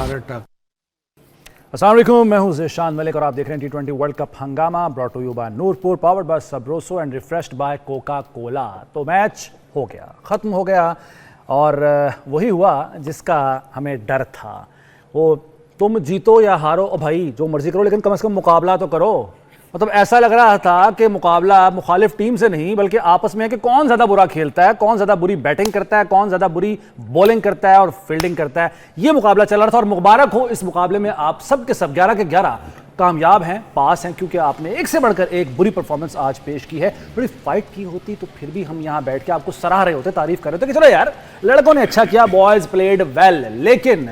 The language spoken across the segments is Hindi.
Heart attack. अस्सलाम वालेकुम, मैं हूं ज़ीशान मलिक और आप देख रहे हैं T20 वर्ल्ड कप हंगामा brought to you by Noorpur, powered by Sabroso and refreshed by Coca Cola. तो मैच हो गया, ख़त्म हो गया और वही हुआ जिसका हमें डर था। वो तुम जीतो या हारो, ओ भाई जो मर्जी करो लेकिन कम से कम मुकाबला तो करो। मतलब ऐसा लग रहा था कि मुकाबला मुखालिफ टीम से नहीं बल्कि आपस में है कि कौन ज़्यादा बुरा खेलता है, कौन ज़्यादा बुरी बैटिंग करता है, कौन ज़्यादा बुरी बॉलिंग करता है और फील्डिंग करता है। ये मुकाबला चल रहा था और मुबारक हो, इस मुकाबले में आप सब के सब 11 के 11 कामयाब हैं, पास हैं, क्योंकि आपने एक से बढ़कर एक बुरी परफॉर्मेंस आज पेश की है। थोड़ी फाइट की होती तो फिर भी हम यहाँ बैठ के आपको सराह रहे होते, तारीफ कर रहे होते कि चलो यार लड़कों ने अच्छा किया, बॉयज़ प्लेड वेल। लेकिन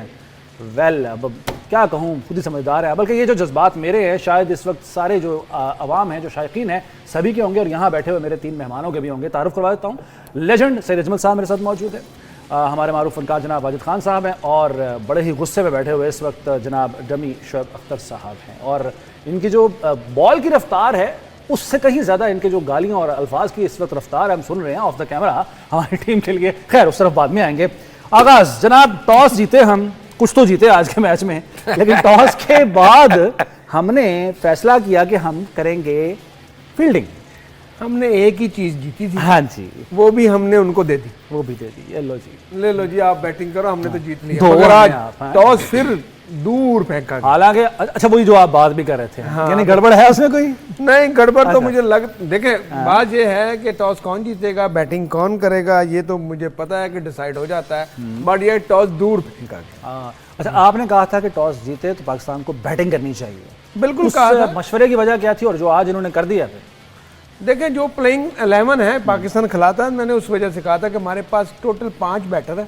अब क्या कहूँ, खुद ही समझदार है। बल्कि ये जो जज्बात मेरे हैं शायद इस वक्त सारे जो अवाम हैं, जो शायकीन हैं, सभी के होंगे और यहाँ बैठे हुए मेरे 3 मेहमानों के भी होंगे। तारुफ करवा देता हूँ, लेजेंड सैयद अजमल साहब मेरे साथ मौजूद है, हमारे मारूफ फनकार जनाब वाजिद खान साहब हैं और बड़े ही गुस्से में बैठे हुए इस वक्त जनाब डमी शोएब अख्तर साहब हैं। और इनकी जो बॉल की रफ्तार है उससे कहीं ज़्यादा इनके जो गालियाँ और अल्फाज की इस वक्त रफ्तार हम सुन रहे हैं ऑफ द कैमरा हमारी टीम के लिए। खैर उस तरफ बाद में आएंगे। आगाज़ जनाब, टॉस जीते हम, कुछ तो जीते आज के मैच में, लेकिन टॉस के बाद हमने फैसला किया कि हम करेंगे फील्डिंग। हमने एक ही चीज जीती थी, हाँ जी, वो भी हमने उनको दे दी। वो भी दे दी, ये लो जी, ले लो जी, आप बैटिंग करो, हमने तो जीत लिया। दो मगर आज आप, हाँ। टॉस फिर दूर फेंका गया। हालांकि अच्छा वही जो आप बात भी कर रहे थे, हाँ, यानी गड़बड़ है उसमें कोई? नहीं गड़बड़ तो मुझे देखे बात ये है कि टॉस कौन जीतेगा, बैटिंग कौन करेगा, ये तो मुझे पता है कि डिसाइड हो जाता है, बट ये टॉस दूर फेंका गया। अच्छा, आपने कहा था कि टॉस जीते तो पाकिस्तान को बैटिंग करनी चाहिए, बिल्कुल उस कहा था। मशवरे की वजह क्या थी और जो आज इन्होंने कर दिया फिर? देखिए जो प्लेइंग 11 है पाकिस्तान खिलाता है, मैंने उस वजह से कहा था कि हमारे पास टोटल 5 बैटर है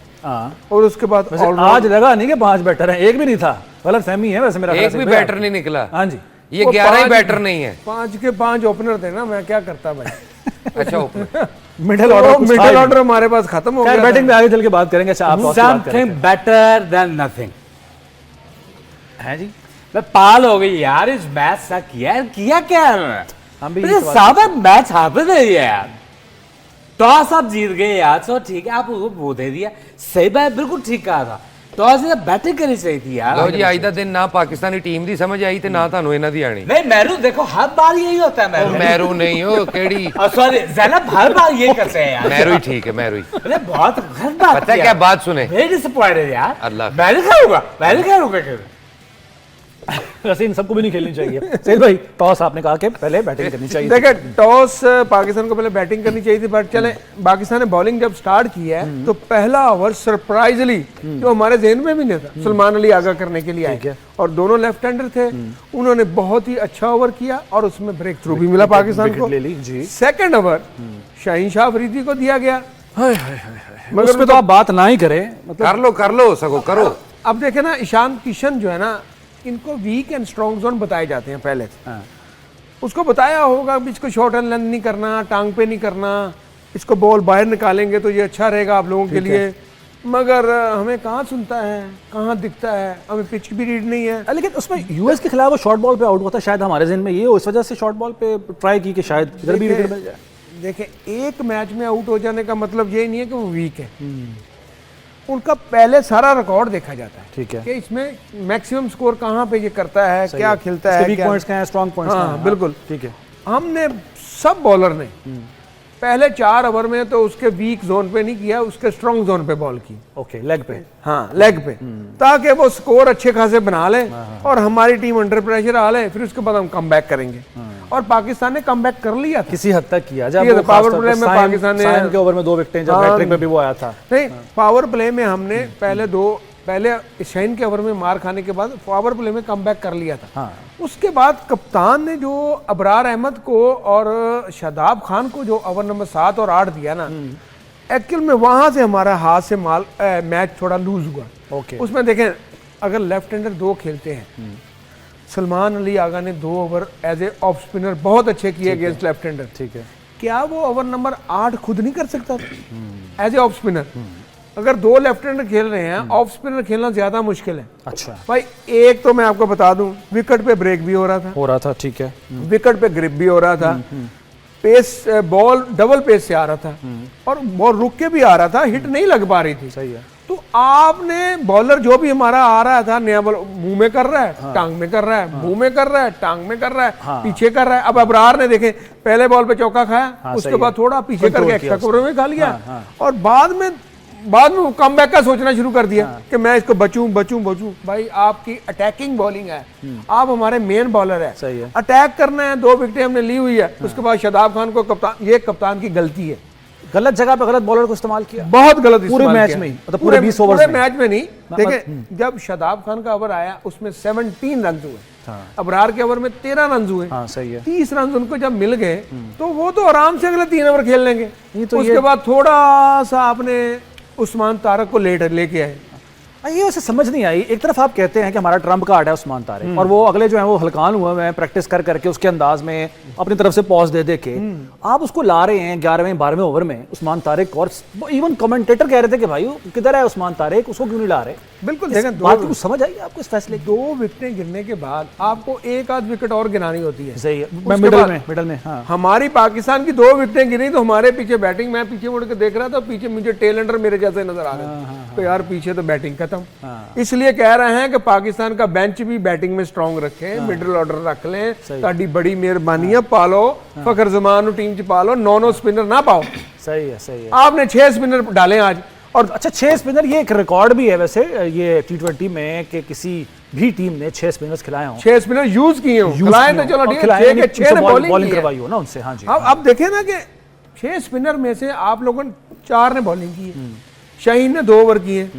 और उसके बाद आज लगा नहीं कि 5 बैटर हैं, एक भी नहीं था, गलत फहमी है वैसे मेरा। एक भी बैटर नहीं निकला। हाँ जी, ये 11 ही बैटर नहीं है, 5 के 5 ओपनर थे ना, मैं क्या करता भाई। अच्छा ओपनर मिडिल ऑर्डर हमारे पास खत्म हो गया। बैटिंग में आगे चल के बात करेंगे। अच्छा आप समथिंग बेटर देन नथिंग है जी, मैं पाल हो गई यार इस मैच से। किया क्या है? हम भी सादा मैच हासिल है यार। टॉस आप जीत गए यार, तो ठीक है, आप वो दे दिया, सही बात, बिल्कुल ठीक कहा था। टॉस ने बैटिंग करनी चाहिए थी यार। लो जी, आज ਦਾ दिन ना पाकिस्तानी टीम दी समझ आई ते ना ਤੁਹਾਨੂੰ ਇਹਨਾਂ ਦੀ आनी। नहीं मैरू देखो हर बार यही होता है। मैरू मैरू नहीं हो केड़ी, सॉरी ज़ैनब, हर बार ये करते हैं यार। मैरू ही ठीक है, मैरू ही। अरे बहुत हर बार पता है क्या बात सुने, वेरी डिसअपॉइंटेड यार। अल्लाह मैं नहीं करूंगा वैसे इन सबको भी नहीं खेलनी चाहिए। सही भाई, टॉस आपने कहा कि पहले बैटिंग करनी चाहिए। देखिए टॉस पाकिस्तान को पहले बैटिंग करनी चाहिए थी, बट चले पाकिस्तान ने बॉलिंग जब स्टार्ट की है तो पहला ओवर सरप्राइजली जो हमारे जहन में भी नहीं था, सलमान अली आगा करने के लिए आए और दोनों लेफ्ट हैंडर थे, उन्होंने बहुत ही अच्छा ओवर किया और उसमें ब्रेक थ्रू भी मिला पाकिस्तान को। सेकंड ओवर शाहीन शाह अफरीदी को दिया गया, मगर उस पे तो आप बात ना ही करें, मतलब कर लो सको करो। अब देखे ना, ईशान किशन जो है ना, इनको वीक एंड स्ट्रॉन्ग जोन बताए जाते हैं पहले से। उसको बताया होगा कि इसको शॉर्ट एंड लेंथ नहीं करना, टांग पे नहीं करना, इसको बॉल बाहर निकालेंगे तो ये अच्छा रहेगा आप लोगों के लिए, मगर हमें कहाँ सुनता है, कहाँ दिखता है, हमें पिच की भी रीड नहीं है। लेकिन उसमें यूएस के खिलाफ वो शॉर्ट बॉल पे आउट हुआ था, शायद हमारे जहन में ये हो, इस वजह से शॉर्ट बॉल पे ट्राई की कि शायद इधर भी विकेट मिल जाए। देखिए एक मैच में आउट हो जाने का मतलब ये नहीं है कि वो वीक है, उनका पहले सारा रिकॉर्ड देखा जाता है, ठीक है, कि इसमें मैक्सिमम स्कोर कहाँ पे ये करता है, क्या खेलता है, वीक पॉइंट्स क्या है, स्ट्रांग पॉइंट्स क्या है। बिल्कुल ठीक है। हमने सब बॉलर ने पहले 4 ओवर में तो उसके वीक जोन पे नहीं किया, उसके स्ट्रांग जोन पे बॉल की। ओके, लेग पे, हाँ लेग पे, ताकि वो स्कोर अच्छे खासे बना ले और हमारी टीम अंडर प्रेशर आ ले, फिर उसके बाद हम कम बैक करेंगे। और पाकिस्तान ने कम बैक कर लिया था, किसी हद तक किया। जब पावर प्ले में पाकिस्तान ने के ओवर में 2 विकेटें, जब हैट्रिक में भी वो आया था। नहीं, पावर प्ले में हमने पहले शाहीन के ओवर में मार खाने के बाद पावर प्ले में कम बैक कर लिया था। उसके बाद कप्तान ने जो अबरार अहमद को और शादाब खान को जो ओवर नंबर 7 और 8 दिया ना, एक्चुअल में वहां से हमारा हाथ से मैच थोड़ा लूज हुआ। उसमें देखें, अगर लेफ्ट हैंडर 2 खेलते हैं, सलमान अली आगा ने 2 over as a off spinner बहुत अच्छे किए अगेंस्ट लेफ्ट हैंडर, ठीक है, क्या वो ओवर नंबर 8 खुद नहीं कर सकता था एज ए ऑफ स्पिनर? अगर 2 लेफ्ट हैंडर खेल रहे हैं, ऑफ स्पिनर खेलना ज्यादा मुश्किल है। अच्छा भाई, एक तो मैं आपको बता दूं, विकेट पे ब्रेक भी हो रहा था, ठीक है, विकेट पे ग्रिप भी हो रहा था, पेस बॉल डबल पेस से आ रहा था और बॉल रुक के भी आ रहा था, हिट नहीं लग पा रही थी। सही है। तो आपने बॉलर जो भी हमारा आ रहा था नया बॉलर मुंह में कर रहा है, टांग में कर रहा है, मुंह में कर रहा है, टांग में कर रहा है, पीछे कर रहा है। अब अबरार ने देखे पहले बॉल पे चौका खाया, उसके बाद थोड़ा पीछे करके एक्स्ट्रा कवर में खा लिया, और बाद में वो कमबैक का सोचना शुरू कर दिया कि मैं इसको बचूं। भाई आपकी अटैकिंग बॉलिंग है, आप हमारे मेन बॉलर है, अटैक करना है, 2 विकेटें हमने ली हुई है। उसके बाद शादाब खान को कप्तान की गलती है, गलत जगह पे गलत बॉलर को इस्तेमाल किया, बहुत गलत पूरे मैच में, मतलब पूरे 20 ओवर में। मैच में नहीं, देखें जब शादाब खान का ओवर आया उसमें 17 रन हुए, अबरार के ओवर में 13 रन हुए, सही है। 30 रन उनको जब मिल गए तो वो तो आराम से अगले 3 ओवर खेल लेंगे। तो उसके बाद थोड़ा सा आपने उस्मान तारक को लेके आए। ये उसे समझ नहीं आई। एक तरफ आप कहते हैं कि हमारा ट्रम्प कार्ड है उस्मान तारिक, और वो अगले जो है वो हलकान हुए हैं प्रैक्टिस कर करके उसके अंदाज में अपनी तरफ से पॉज दे के आप उसको ला रहे हैं 11वें 12वें ओवर में उस्मान तारिक, और इवन कमेंटेटर कह रहे थे कि भाई किधर है उस्मान तारिक, उसको क्यों नहीं ला रहे। बिल्कुल देखें, बात की कुछ समझ आई आपको इस फैसले की? 2 विकेटें गिरने के बाद आपको 1 विकेट और गिरानी होती है। सही है, मिडल में हाँ। हमारी पाकिस्तान की 2 विकेटें गिरी तो हमारे पीछे बैटिंग, मैं पीछे मुड़ के देख रहा था, पीछे मुझे टेल एंडर मेरे जैसे नजर आ रहे थे, तो यार पीछे तो बैटिंग खत्म। इसलिए कह रहे हैं कि पाकिस्तान का बेंच भी बैटिंग में स्ट्रांग रखें, मिडिल ऑर्डर रख लें, ताकि बड़ी मेहरबानी है, पालो फखर जमान टीम च पालो, 9 स्पिनर ना पाओ। सही है। आपने 6 स्पिनर डाले आज, और अच्छा 6 स्पिनर, ये एक रिकॉर्ड भी है वैसे ये T20 में कि किसी भी टीम ने 6 स्पिनर्स खिलाए हों, 6 स्पिनर यूज किए हो, खिलाए तो चलो ठीक है, 6 ने बॉलिंग करवाई हो ना उनसे। हाँ जी। अब देखें ना कि 6 स्पिनर में से आप लोगों ने 4 ने बॉलिंग की है, शाहीन ने 2 ओवर किए।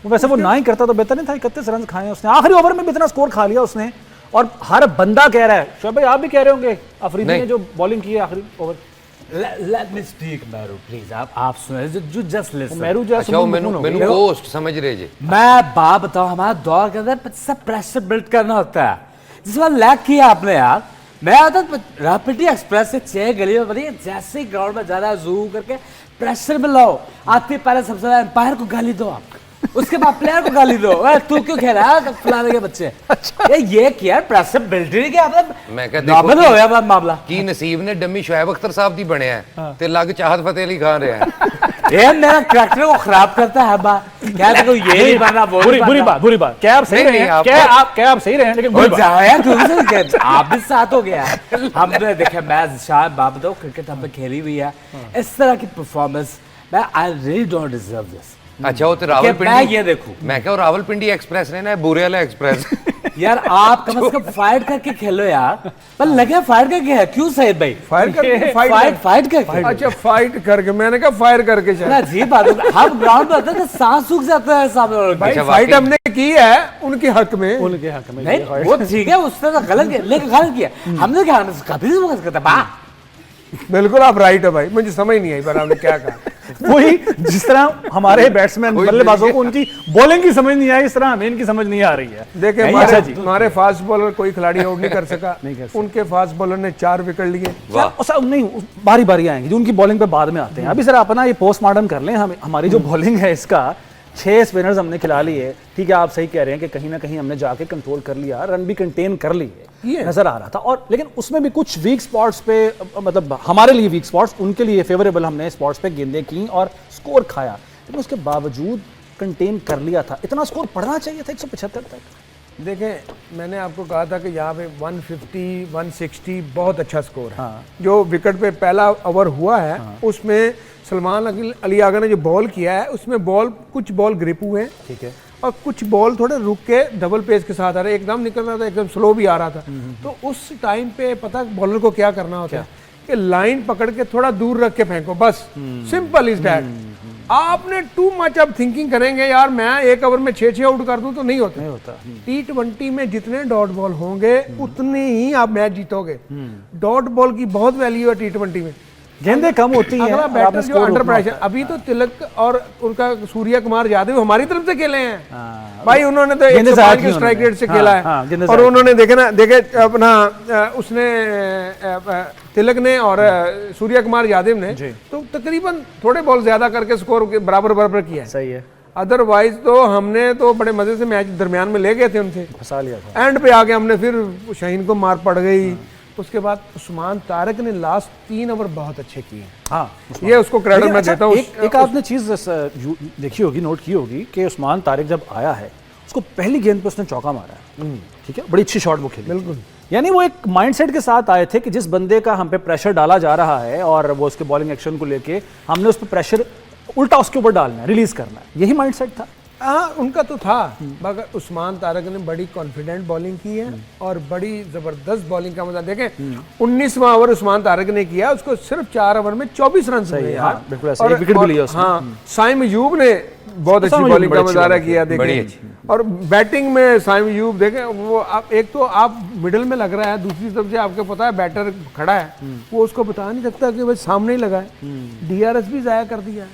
वैसे वो ना ही करता तो बेहतर नहीं था, 31 रन खाए उसने, आखिरी ओवर में भी इतना स्कोर खा लिया उसने, और हर बंदा कह रहा है, शोएब भाई आप भी कह रहे होंगे अफरीदी ने जो बॉलिंग की है आखिरी over. Let me speak, Meru, please. आप सुने, just listen. मेरू जैसे अच्छा मैनू होस्ट समझ रहे जी। मैं बात बताऊं, हमारा दौर के अंदर सब प्रेशर बिल्ड करना होता है, जिस बार लैग किया आपने यार। मैं आता रैपिडी एक्सप्रेस से 6 गली में बढ़िया, जैसे ही ग्राउंड में जा रहा है जूम करके प्रेशर में लाओ, आते पहले सबसे पहले एम्पायर को गाली दो आप, उसके बाद प्लेयर को गाली दो, तू क्यों खेल रहा है फलाने के बच्चे। ये किया प्रेशर बिल्ड नहीं किया, मैं कहता हो गया मामला की नसीब ने डमी शोएब अख्तर साहब दी बने हैं ते लग चाहत फतेह अली खान रहे हैं। ये मेरा कैरेक्टर को खराब करता है बा, क्या देखो ये नहीं बनना, बुरी बात क्या आप सही रहे हैं, क्या आप सही रहे हैं, लेकिन बुरी बात आप भी साथ हो गया। हमने देखा मैच शायद बाप दो क्रिकेट हमने खेली हुई है, इस तरह की परफॉर्मेंस मैं I really don't deserve this. अच्छा वो तो रावलपिंडी, ये देखो मैं क्या रावलपिंडी एक्सप्रेस ने ना बुरे वाला एक्सप्रेस। यार आप कम से कम फाइट करके खेलो यार, पर लगे फाइट करके है क्यों सईद भाई? फाइट करके फाइट करके, अच्छा फाइट करके, मैंने कहा फायर करके ना जी बात, हम ग्राउंड पर होते सांस सूख जाता है सामने वाले भाई। फाइट हमने की है उनके हक में, नहीं वो ठीक है, उसने तो गलत किया, लेकिन गलत किया हमने, क्या कभी नहीं करता बा। बिल्कुल आप राइट है भाई, मुझे समझ नहीं आई पर आपने क्या कहा। वही जिस तरह हमारे बैट्समैन बल्लेबाजों को उनकी बॉलिंग की समझ नहीं आई, इस तरह हमें इनकी समझ नहीं आ रही है। देखिए हमारे फास्ट बॉलर कोई खिलाड़ी आउट नहीं कर सका, उनके फास्ट बॉलर ने 4 विकेट लिए। नहीं बारी बारी आएंगी जो उनकी बॉलिंग पे बाद में आते हैं। अभी सर अपना ये पोस्टमार्टम कर लें, हमारी जो बॉलिंग है इसका 6 स्पिनर्स हमने खिला लिए, ठीक है आप सही कह रहे हैं कि कहीं ना कहीं हमने जाके कंट्रोल कर लिया, रन भी कंटेन कर लिए नजर आ रहा था, और लेकिन उसमें भी कुछ वीक स्पॉट्स पे, मतलब हमारे लिए वीक स्पॉट्स, उनके लिए फेवरेबल हमने स्पॉट्स पे गेंदें की और स्कोर खाया, लेकिन उसके बावजूद कंटेन कर लिया था। इतना स्कोर पढ़ना चाहिए था 175 तक। देखें मैंने आपको कहा था कि यहाँ पे 150 160 बहुत अच्छा स्कोर है। जो विकेट पे पहला ओवर हुआ है उसमें सलमान अली आगा ने जो बॉल किया है उसमें कुछ बॉल ग्रिप हुए हैं, ठीक है, और कुछ बॉल थोड़े रुक के डबल पेस के साथ आ रहे, एकदम निकल रहा था, एकदम स्लो भी आ रहा था। तो उस टाइम पे पता बॉलर को क्या करना होता है कि लाइन पकड़ के थोड़ा दूर रख के फेंको, बस सिंपल इज दैट। आपने टू मच अब थिंकिंग करेंगे यार मैं 1 ओवर में 6 आउट कर दूं तो नहीं होता। T20 में जितने डॉट बॉल होंगे उतने ही आप मैच जीतोगे। डॉट बॉल की बहुत वैल्यू है T20 में, गेंदें कम होती हैं, अगला बैटर जो अंडर प्रेशर। अभी तो तिलक और उनका सूर्य कुमार यादव हमारी तरफ से खेले हैं भाई, उन्होंने तो 105 के स्ट्राइक रेट से खेला है, और उन्होंने देखे अपना उसने तिलक ने और सूर्य कुमार यादव ने तो तकरीबन थोड़े बॉल ज्यादा करके स्कोर बराबर किया है। सही है, अदरवाइज तो हमने तो बड़े मजे से मैच दरमियान में ले गए थे, उनसे फंसा लिया था। एंड पे आके हमने फिर शाहीन को मार पड़ गई, उसके बाद उस्मान तारिक ने लास्ट 3 ओवर बहुत अच्छे किए। हाँ, ये उसको क्रेडिट लेकिन मैं अच्छा, देता हूँ। एक आपने चीज देखी होगी, नोट की होगी कि उस्मान तारिक जब आया है उसको पहली गेंद पे उसने चौका मारा है, ठीक है, बड़ी अच्छी शॉट वो खेली। बिल्कुल। यानी वो एक माइंडसेट के साथ आए थे कि जिस बंदे का हम पे प्रेशर डाला जा रहा है और वो उसके बॉलिंग एक्शन को लेके हमने उस पर प्रेशर उल्टा उसके ऊपर डालना है, रिलीज करना है, यही माइंडसेट था। हाँ, उनका तो था, मगर उस्मान तारिक ने बड़ी कॉन्फिडेंट बॉलिंग की है और बड़ी जबरदस्त बॉलिंग का मजा देखें। 19वां ओवर उस्मान तारिक ने किया, उसको सिर्फ 4 ओवर में 24 रन मिले यार। हाँ, बिल्कुल ऐसे, एक विकेट भी लिया उसने। हाँ, साइम अयूब ने बहुत अच्छी साइम बॉलिंग का अयूब बड़ी मुजाहरा अच्छी किया बड़ी देखें। अच्छी। और बैटिंग में साइम अयूब देखें, वो आप एक तो आप मिडिल में लग रहा है, दूसरी तरफ से आपको पता है बैटर खड़ा है, वो उसको बता नहीं सकता कि भाई सामने ही लगा है। DRS भी जाया कर दिया,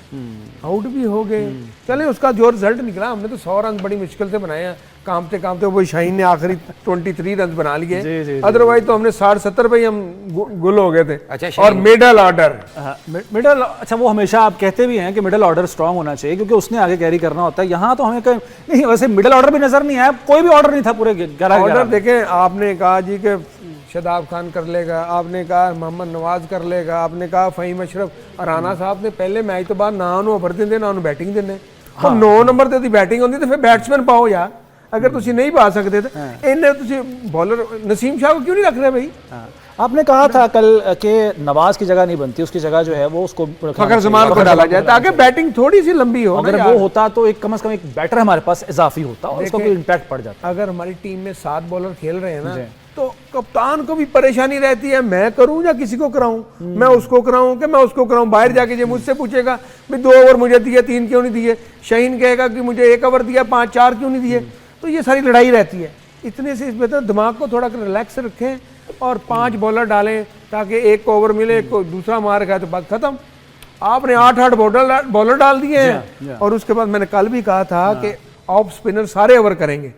आउट भी हो गए। चले, उसका जो रिजल्ट निकला, हमने तो 100 रन बड़ी मुश्किल से बनाए हैं, कामते कामते वो शाहीन ने आखिरी 23 रन बना जी, जी, लिए, जी। अदरवाइज तो हमने 60-70 पे ही हम गुल हो गए थे। अच्छा, और शाहीन। मिडल ऑर्डर, मिडल, अच्छा वो हमेशा आप कहते भी हैं कि मिडल ऑर्डर स्ट्रांग होना चाहिए क्योंकि उसने आगे कैरी करना होता है। यहाँ तो हमें नहीं, वैसे मिडल ऑर्डर भी नजर नहीं आया, कोई भी ऑर्डर नहीं था पूरे 11 ऑर्डर देखें। आपने कहा जी कि शादाब खान कर लेगा, आपने कहा मोहम्मद नवाज कर लेगा, आपने कहा फ़हीम अशरफ, राना साहब ने पहले मैच तो बाद ना ओवर देंदे ना बैटिंग देने, तो 9 नंबर ते बैटिंग होंदी तो फिर बैट्समैन पाओ यार। अगर तुम नहीं पा सकते तो इन्हें बॉलर नसीम शाह को क्यों नहीं रख रहे भाई? आपने कहा था कल कि नवाज की जगह नहीं बनती, उसकी जगह जो है वो उसको फखर जमान को डाला जाए ताकि बैटिंग थोड़ी सी लंबी हो। अगर वो होता तो एक कम से कम एक बैटर हमारे पास इजाफी होता और उसका कोई इम्पैक्ट पड़ जाता। अगर हमारी टीम में 7 बॉलर खेल रहे हैं ना, तो कप्तान को भी परेशानी रहती है, मैं करूं या किसी को कराऊं, मैं उसको कराऊं कि मैं उसको कराऊं। बाहर जाके जो मुझसे पूछेगा भाई 2 ओवर मुझे दिए, 3 क्यों नहीं दिए, शाहीन कहेगा कि मुझे 1 ओवर दिया, 5-4 क्यों नहीं दिए। तो ये सारी लड़ाई रहती है। इतने से बेहतर दिमाग को थोड़ा रिलैक्स रखें और 5 बॉलर डालें ताकि 1 ओवर मिले, एक को दूसरा मार खाए तो बात खत्म। आपने 8-8 बॉलर डाल दिए हैं। और उसके बाद मैंने कल भी कहा था कि ऑफ स्पिनर सारे ओवर करेंगे।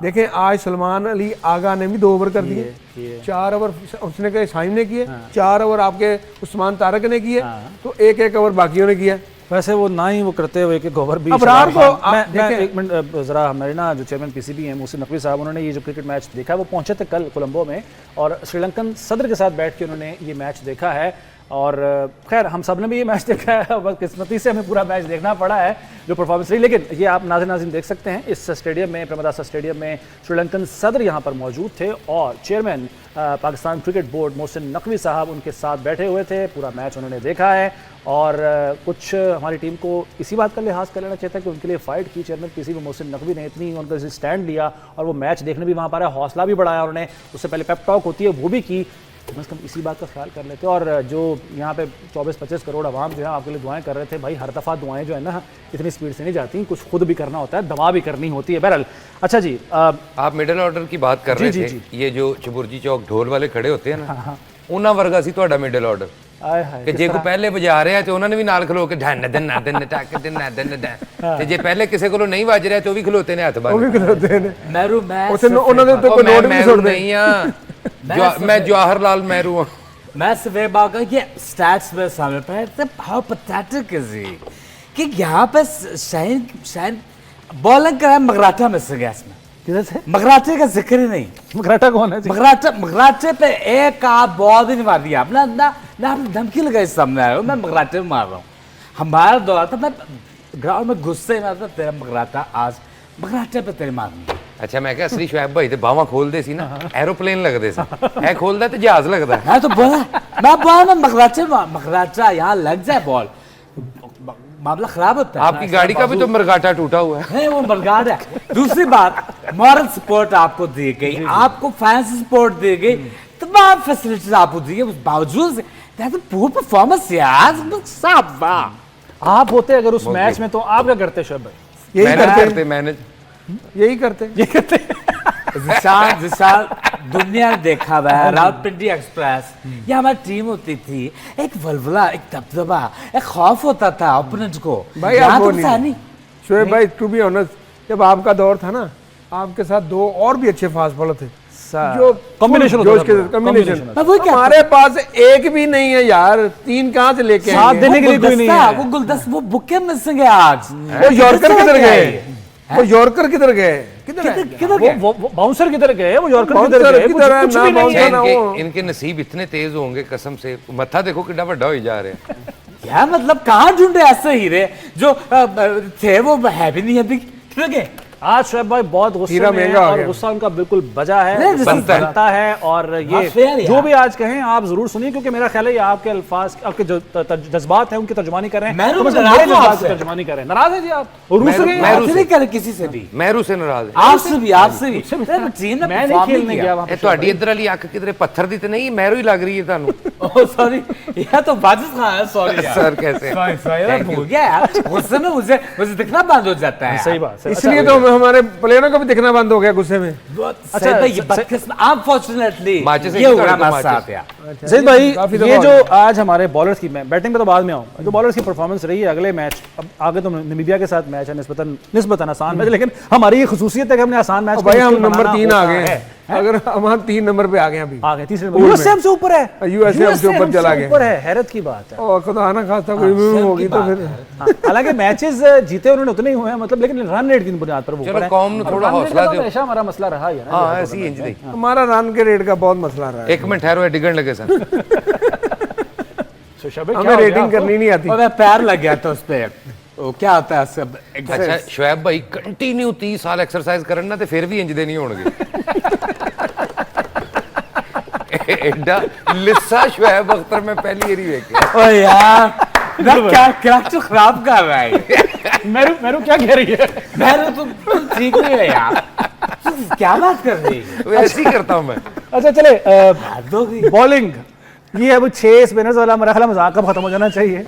देखें, आज सलमान अली आगा ने भी 2 ओवर कर दिए, 4 ओवर उसने कहे साइम ने किए, 4 ओवर आपके उस्मान तारिक ने किए, तो 1-1 ओवर बाकियों ने किया। वैसे वो ना ही वो करते हुए कि गोवर भी अबरार को मैं एक मिनट जरा, हमारे ना जो चेयरमैन PCB हैं मोहसिन नकवी साहब, उन्होंने ये जो क्रिकेट मैच देखा, वो पहुंचे थे कल कोलंबो में और श्रीलंकन सदर के साथ बैठ के उन्होंने ये मैच देखा है। और खैर हम सब ने भी ये मैच देखा है, बस किस्मती से हमें पूरा मैच देखना पड़ा है जो परफॉर्मेंस रही। लेकिन ये आप नाज़रीन देख सकते हैं इस स्टेडियम में, प्रेमदासा स्टेडियम में श्रीलंकन सदर यहाँ पर मौजूद थे और chairman Pakistan cricket board Mohsin Naqvi साहब उनके साथ बैठे हुए थे। पूरा मैच उन्होंने देखा है और कुछ हमारी टीम को इसी बात का लिहाज कर लेना चाहिए था कि उनके लिए फाइट की चेयरमैन PCB मोहसिन नकवी ने, इतनी उनका स्टैंड लिया और वो मैच देखने भी वहाँ पर है, हौसला भी बढ़ाया उन्होंने। उससे पहले पेप टॉक होती है वो भी की, कम से कम इसी बात का ख्याल कर लेते। और जो यहाँ पे 24-25 करोड़ आवाम जो है आपके लिए दुआएं कर रहे थे, भाई हर दफ़ा दुआएं जो है ना इतनी स्पीड से नहीं जाती, कुछ खुद भी करना होता है, दवा भी करनी होती है। बहरहाल अच्छा जी, आप मिडिल ऑर्डर की बात कर रहे थे, ये जो चबुर्जी चौक ढोल वाले खड़े होते हैं ना, उन्हां वर्गा सी ਤੁਹਾਡਾ मिडिल ऑर्डर कि जे को पहले बजा रहे हैं तो उन्होंने भी नाल खलो के धन धन धन टक धन धन ते जे पहले किसी को नहीं बज रहा तो भी खलोते ने हाथ बांध, वो भी खलोते ने मैरू मैं उसे उन्होंने तो कोई नोट भी छोड़ नहीं हां, मैं जवाहरलाल नेहरू हूं। मैं सिर्फ बात कर ये स्टैट्स में सामने पर हाउ पैथेटिक इज इट कि यहाँ पे शाहीन बॉलिंग करा मगराटा में से गैस में, किधर से मगराटे का जिक्र ही नहीं। मगराटा कौन है? मगराटे पे एक आप बॉल ही नहीं मार दिया अपना ना आपने धमकी लगाई सामने आया, मैं मगराटे में मार रहा हूँ। हमारा दौरा था, मैं ग्राउंड में गुस्से में था, तेरा मगराटा आज मगराटे पे तेरे मारनी। अच्छा, मैं क्या असली शुएब भाई ते बावा खोलदे सी ना, एरोप्लेन लगदे सी, ए खोलदा ते जहाज लगदा। मैं तो बोला मैं मगराटा यहाँ लग जाए बॉल मामला खराब होता है। आपकी गाड़ी का भी तो मरगाटा टूटा हुआ है। वो मरगाट है। दूसरी बात, मॉरल सपोर्ट आपको दी गई, आपको फैंस सपोर्ट दी गई, तमाम फैसिलिटीज आपको दी गई, उस बावजूद पूरा परफॉर्मेंस यार साहब। आप होते अगर उस मैच में तो आप क्या करते शुएब भाई? यही करते जिसान दुनिया ने देखा हुआ है, रावलपिंडी एक्सप्रेस ये हमारी टीम होती थी, एक वलवला, एक दबदबा, एक खौफ होता था ओपोनेंट को। भाई आप वो नहीं शोएब भाई, टू बी ऑनेस्ट, जब आपका दौर था ना, आपके साथ 2 और भी अच्छे फास्ट बॉलर थे जो कॉम्बिनेशन हमारे पास एक भी नहीं है यार, 3 कहां से लेके साथ देने के लिए कोई नहीं है। वो गुलदस्ता वो बुके मिसिंग है आज। वो यॉर्कर किधर गए वो यॉर्कर किधर गए, किधर है? किधर गए? वो बाउंसर किधर गए, वो यॉर्कर बाउंसर किधर गए, किधर है? कुछ ना भी नहीं है। बाउंसर इनके नसीब इतने तेज होंगे कसम से, मत्था देखो कितना बड़ा हो जा रहे हैं। क्या मतलब कहाँ ढूंढे ऐसे हीरे जो थे वो है भी नहीं अभी, किधर गए? आज शोएब भाई बहुत गुस्से हीरा में हैं महंगा हो और गया। गुस्सा उनका बिल्कुल बजा है, नहीं, गुस्सा बनता है। बनता है। और ये हाँ, fair यार। जो भी आज कहें आप जरूर सुनिए, क्योंकि मेरा ख्याल है ये आपके अल्फाज, आपके जो जज्बात हैं उनकी तर्जुमानी कर रहे हैं। मैं तो नाराज मेरे हूं जज्बात आपसे। की तर्जुमानी कर रहे हैं। नाराज है जी आप, और रूस मैं- गए मैं- ऐसे नहीं करे किसी से भी, महरू से नाराज है। आपसे भी, आपसे भी। टीम ने मैं नहीं perform खेलने किया। गया वहां ਇਹ ਤੁਹਾਡੀ ਇੱਧਰ ਵਾਲੀ ਅੱਖ ਕਿਧਰੇ ਪੱਥਰ ਦੀ ਤੇ ਨਹੀਂ, ਮਹਿਰੂ ਹੀ ਲੱਗ ਰਹੀ ਹੈ ਤੁਹਾਨੂੰ। ओह सॉरी, यह तो बाजिद खान है, सॉरी यार। सर कैसे सॉरी सॉरी, मैं भूल गया यार, गुस्से में मुझे दिखना बंद हो जाता है। सही बात है। इसलिए तो हमारे प्लेयरों को भी दिखना बंद हो गया गुस्से में। अच्छा भाई, ये बदकिस्मत, अनफॉर्चुनेटली माचिस ये एक हुआ तरह का हमारे साथ माचिस। यार। सईद भाई, काफी ये दफा जो हो आज हमारे बॉलर्स की, मैं बैटिंग पे तो बाद में आऊँ, जो बॉलर्स की परफॉर्मेंस रही है अगले मैच, अब आगे तो नामीबिया के साथ मैच है, निस्बतन आसान मैच, लेकिन हमारी ये खसूसियत है कि हमने आसान मैच भाई हम नंबर 3 आ गए हैं, अगर हम 3 नंबर पे आ गए अभी, आ गए तीसरे नंबर। यूएसए हमसे ऊपर है, यूएसए हमसे ऊपर चला गया। ऊपर है, हैरत की बात है। और खुदा ना खास्ता कोई भी होगी तो फिर हाँ, हालांकि मैचेस जीते उन्होंने उतने ही हुए हैं, मतलब, लेकिन रन रेट की बुनियाद पर वो चलो ऊपर है। कौम ने और थोड़ा run rate हौसला का तो दो। हमेशा हमारा मसला रहा ही है ना। हाँ ऐसी इंज नहीं। हमारा रन के रेट का बहुत मसला रहा है। एक मिनट ठहरो, डिगन लगे सर। So, शबे, क्या हमें हो गया रेटिंग आपको? करनी नहीं आती। और मैं पैर लग गया था उस पे, वो क्या होता है सब अच्छा शोएब भाई कंटिन्यू 30 साल एक्सरसाइज करन ना ते फिर भी इंज दे नहीं होणगे। एडा लिस्सा शोएब अख्तर मैं पहली बारी देखा। ओ यार, ना क्या तो खराब कर रहा है। मेरू क्या कह रही है? मैं तो तुम ठीक नहीं है यार, तुम क्या बात कर रही है? वैसे ही करता हूं मैं। अच्छा चले, हद हो गई। बॉलिंग ये अब 6 स्पिनर्स वाला मेरा ख्याल है मजाक अब खत्म हो जाना चाहिए,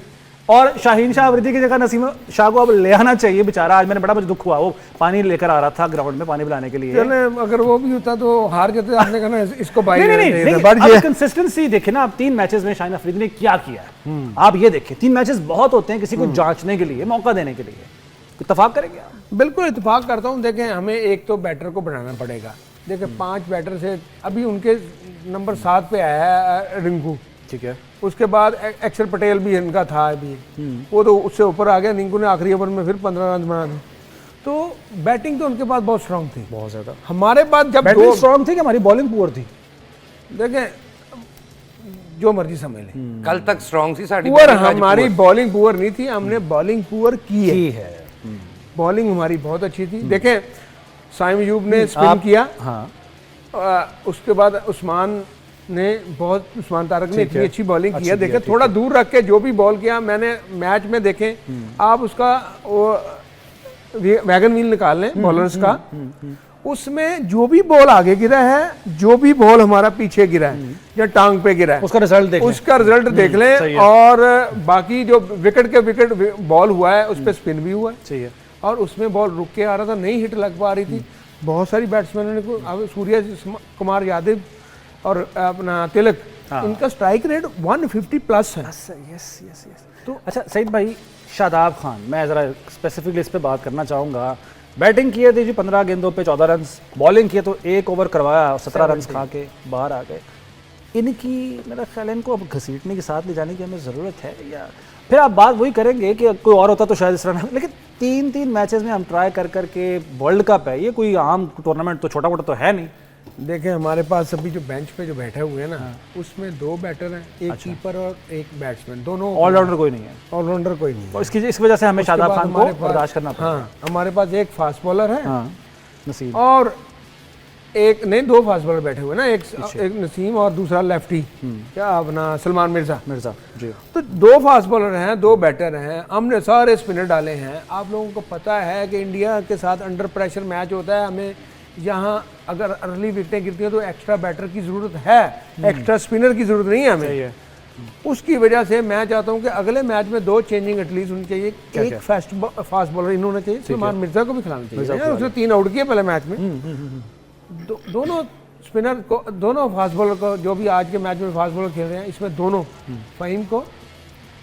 और शाहीन शाह अफरीदी की जगह नसीम शाह को अब ले आना चाहिए। बेचारा आज मैंने बड़ा मुझे दुख हुआ, वो पानी लेकर आ रहा था ग्राउंड में पानी पिलाने के लिए। चले अगर वो भी होता तो हार जाते, आपने कहा ना इसको बाई नहीं नहीं देना नहीं, चाहिए था, बढ़ अब गया। कंसिस्टेंसी देखे ना, आप 3 मैचेस में शाहीन अफरीदी ने क्या किया है, आप ये देखिए। 3 मैचेस बहुत होते हैं किसी को जांचने के लिए, मौका देने के लिए। इत्तेफाक करेंगे आप? बिल्कुल इत्तेफाक करता हूँ। देखें हमें एक तो बैटर को बनाना पड़ेगा। देखें 5 बैटर से अभी उनके नंबर 7 पे आया है रिंकू, ठीक है, उसके बाद अक्षर पटेल भी इनका था अभी, वो तो उससे ऊपर आ गया। रिंकू ने आखिरी ओवर में फिर 15 रन बना दिए। तो बैटिंग तो उनके पास बहुत स्ट्रांग थी, बहुत ज्यादा। हमारे पास जब बैटिंग स्ट्रांग थी कि हमारी बॉलिंग पुअर थी? देखें जो मर्जी समझ लें, कल तक स्ट्रांग सी साडी पुअर bowling, आज हमारी poor। बॉलिंग पुअर नहीं थी, हमने बॉलिंग पुअर की है। बॉलिंग हमारी बहुत अच्छी थी। देखें साइम अयूब ने स्पिन किया, हाँ, उसके बाद उस्मान तारक ने इतनी अच्छी बॉलिंग किया। देखें ठीक थोड़ा दूर रख के जो भी बॉल किया, मैंने मैच में देखें आप उसका वो वैगन व्हील निकाल लें बॉलर्स का, उसमें जो भी बॉल आगे गिरा है, जो भी बॉल हमारा पीछे गिरा है या टांग पे गिरा है, उसका रिजल्ट देख लें। उसका रिजल्ट देख सही लें। है। और बाकी जो विकेट बॉल हुआ है उस पर स्पिन भी हुआ है, सही है। और उसमें बॉल रुक के आ रहा था, नहीं हिट लग पा रही थी। बहुत सारी बैट्समैनों ने अब सूर्य कुमार यादव और अपना तिलक, इनका स्ट्राइक रेट 150 प्लस है। यस। तो अच्छा सईद भाई, शादाब खान, मैं ज़रा स्पेसिफिकली इस पे बात करना चाहूँगा। बैटिंग किए थे जी 15 गेंदों पे 14 रन, बॉलिंग किए तो 1 ओवर करवाया, 17 रन खा के बाहर आ गए। इनकी मेरा ख्याल है इनको अब घसीटने के साथ ले जाने की हमें ज़रूरत है, या फिर आप बात वही करेंगे कि कोई और होता तो शायद इस तरह, लेकिन 3 मैचेस में हम ट्राई कर वर्ल्ड कप है, ये कोई आम टूर्नामेंट तो छोटा मोटा तो है नहीं। देखें हमारे पास अभी जो बेंच पे जो बैठे हुए हैं ना, उसमें 2 बैटर हैं, एक कीपर और एक बैट्समैन, दोनों ऑलराउंडर कोई नहीं है, ऑलराउंडर कोई नहीं है। और इस वजह से हमें उसके शादाब बाद खान को हमारे पास- बर्दाश्त करना पड़ा। हाँ, हमारे पास एक फास्ट बॉलर है, हाँ, नसीब। और एक नहीं 2 फास्ट बॉलर बैठे हुए ना, एक नसीम और दूसरा लेफ्टी, क्या अपना सलमान मिर्जा जी। तो 2 फास्ट बॉलर हैं, 2 बैटर हैं, हमने सारे स्पिनर डाले हैं। आप लोगों को पता है कि इंडिया के साथ अंडर प्रेशर मैच होता है, हमें यहाँ अगर अर्ली विकेटें गिरती हैं तो एक्स्ट्रा बैटर की ज़रूरत है, एक्स्ट्रा स्पिनर की ज़रूरत नहीं है हमें। उसकी वजह से मैं चाहता हूँ कि अगले मैच में 2 चेंजिंग एटलीस्ट होनी चाहिए। एक फास्ट बॉलर इन होना चाहिए, सलमान मिर्जा को भी खिलाना चाहिए, उसने 3 आउट किए पहले मैच में। दोनों स्पिनर को, दोनों फास्ट बॉलर को, जो भी आज के मैच में फास्ट बॉलर खेल रहे हैं, इसमें दोनों फ़हीम को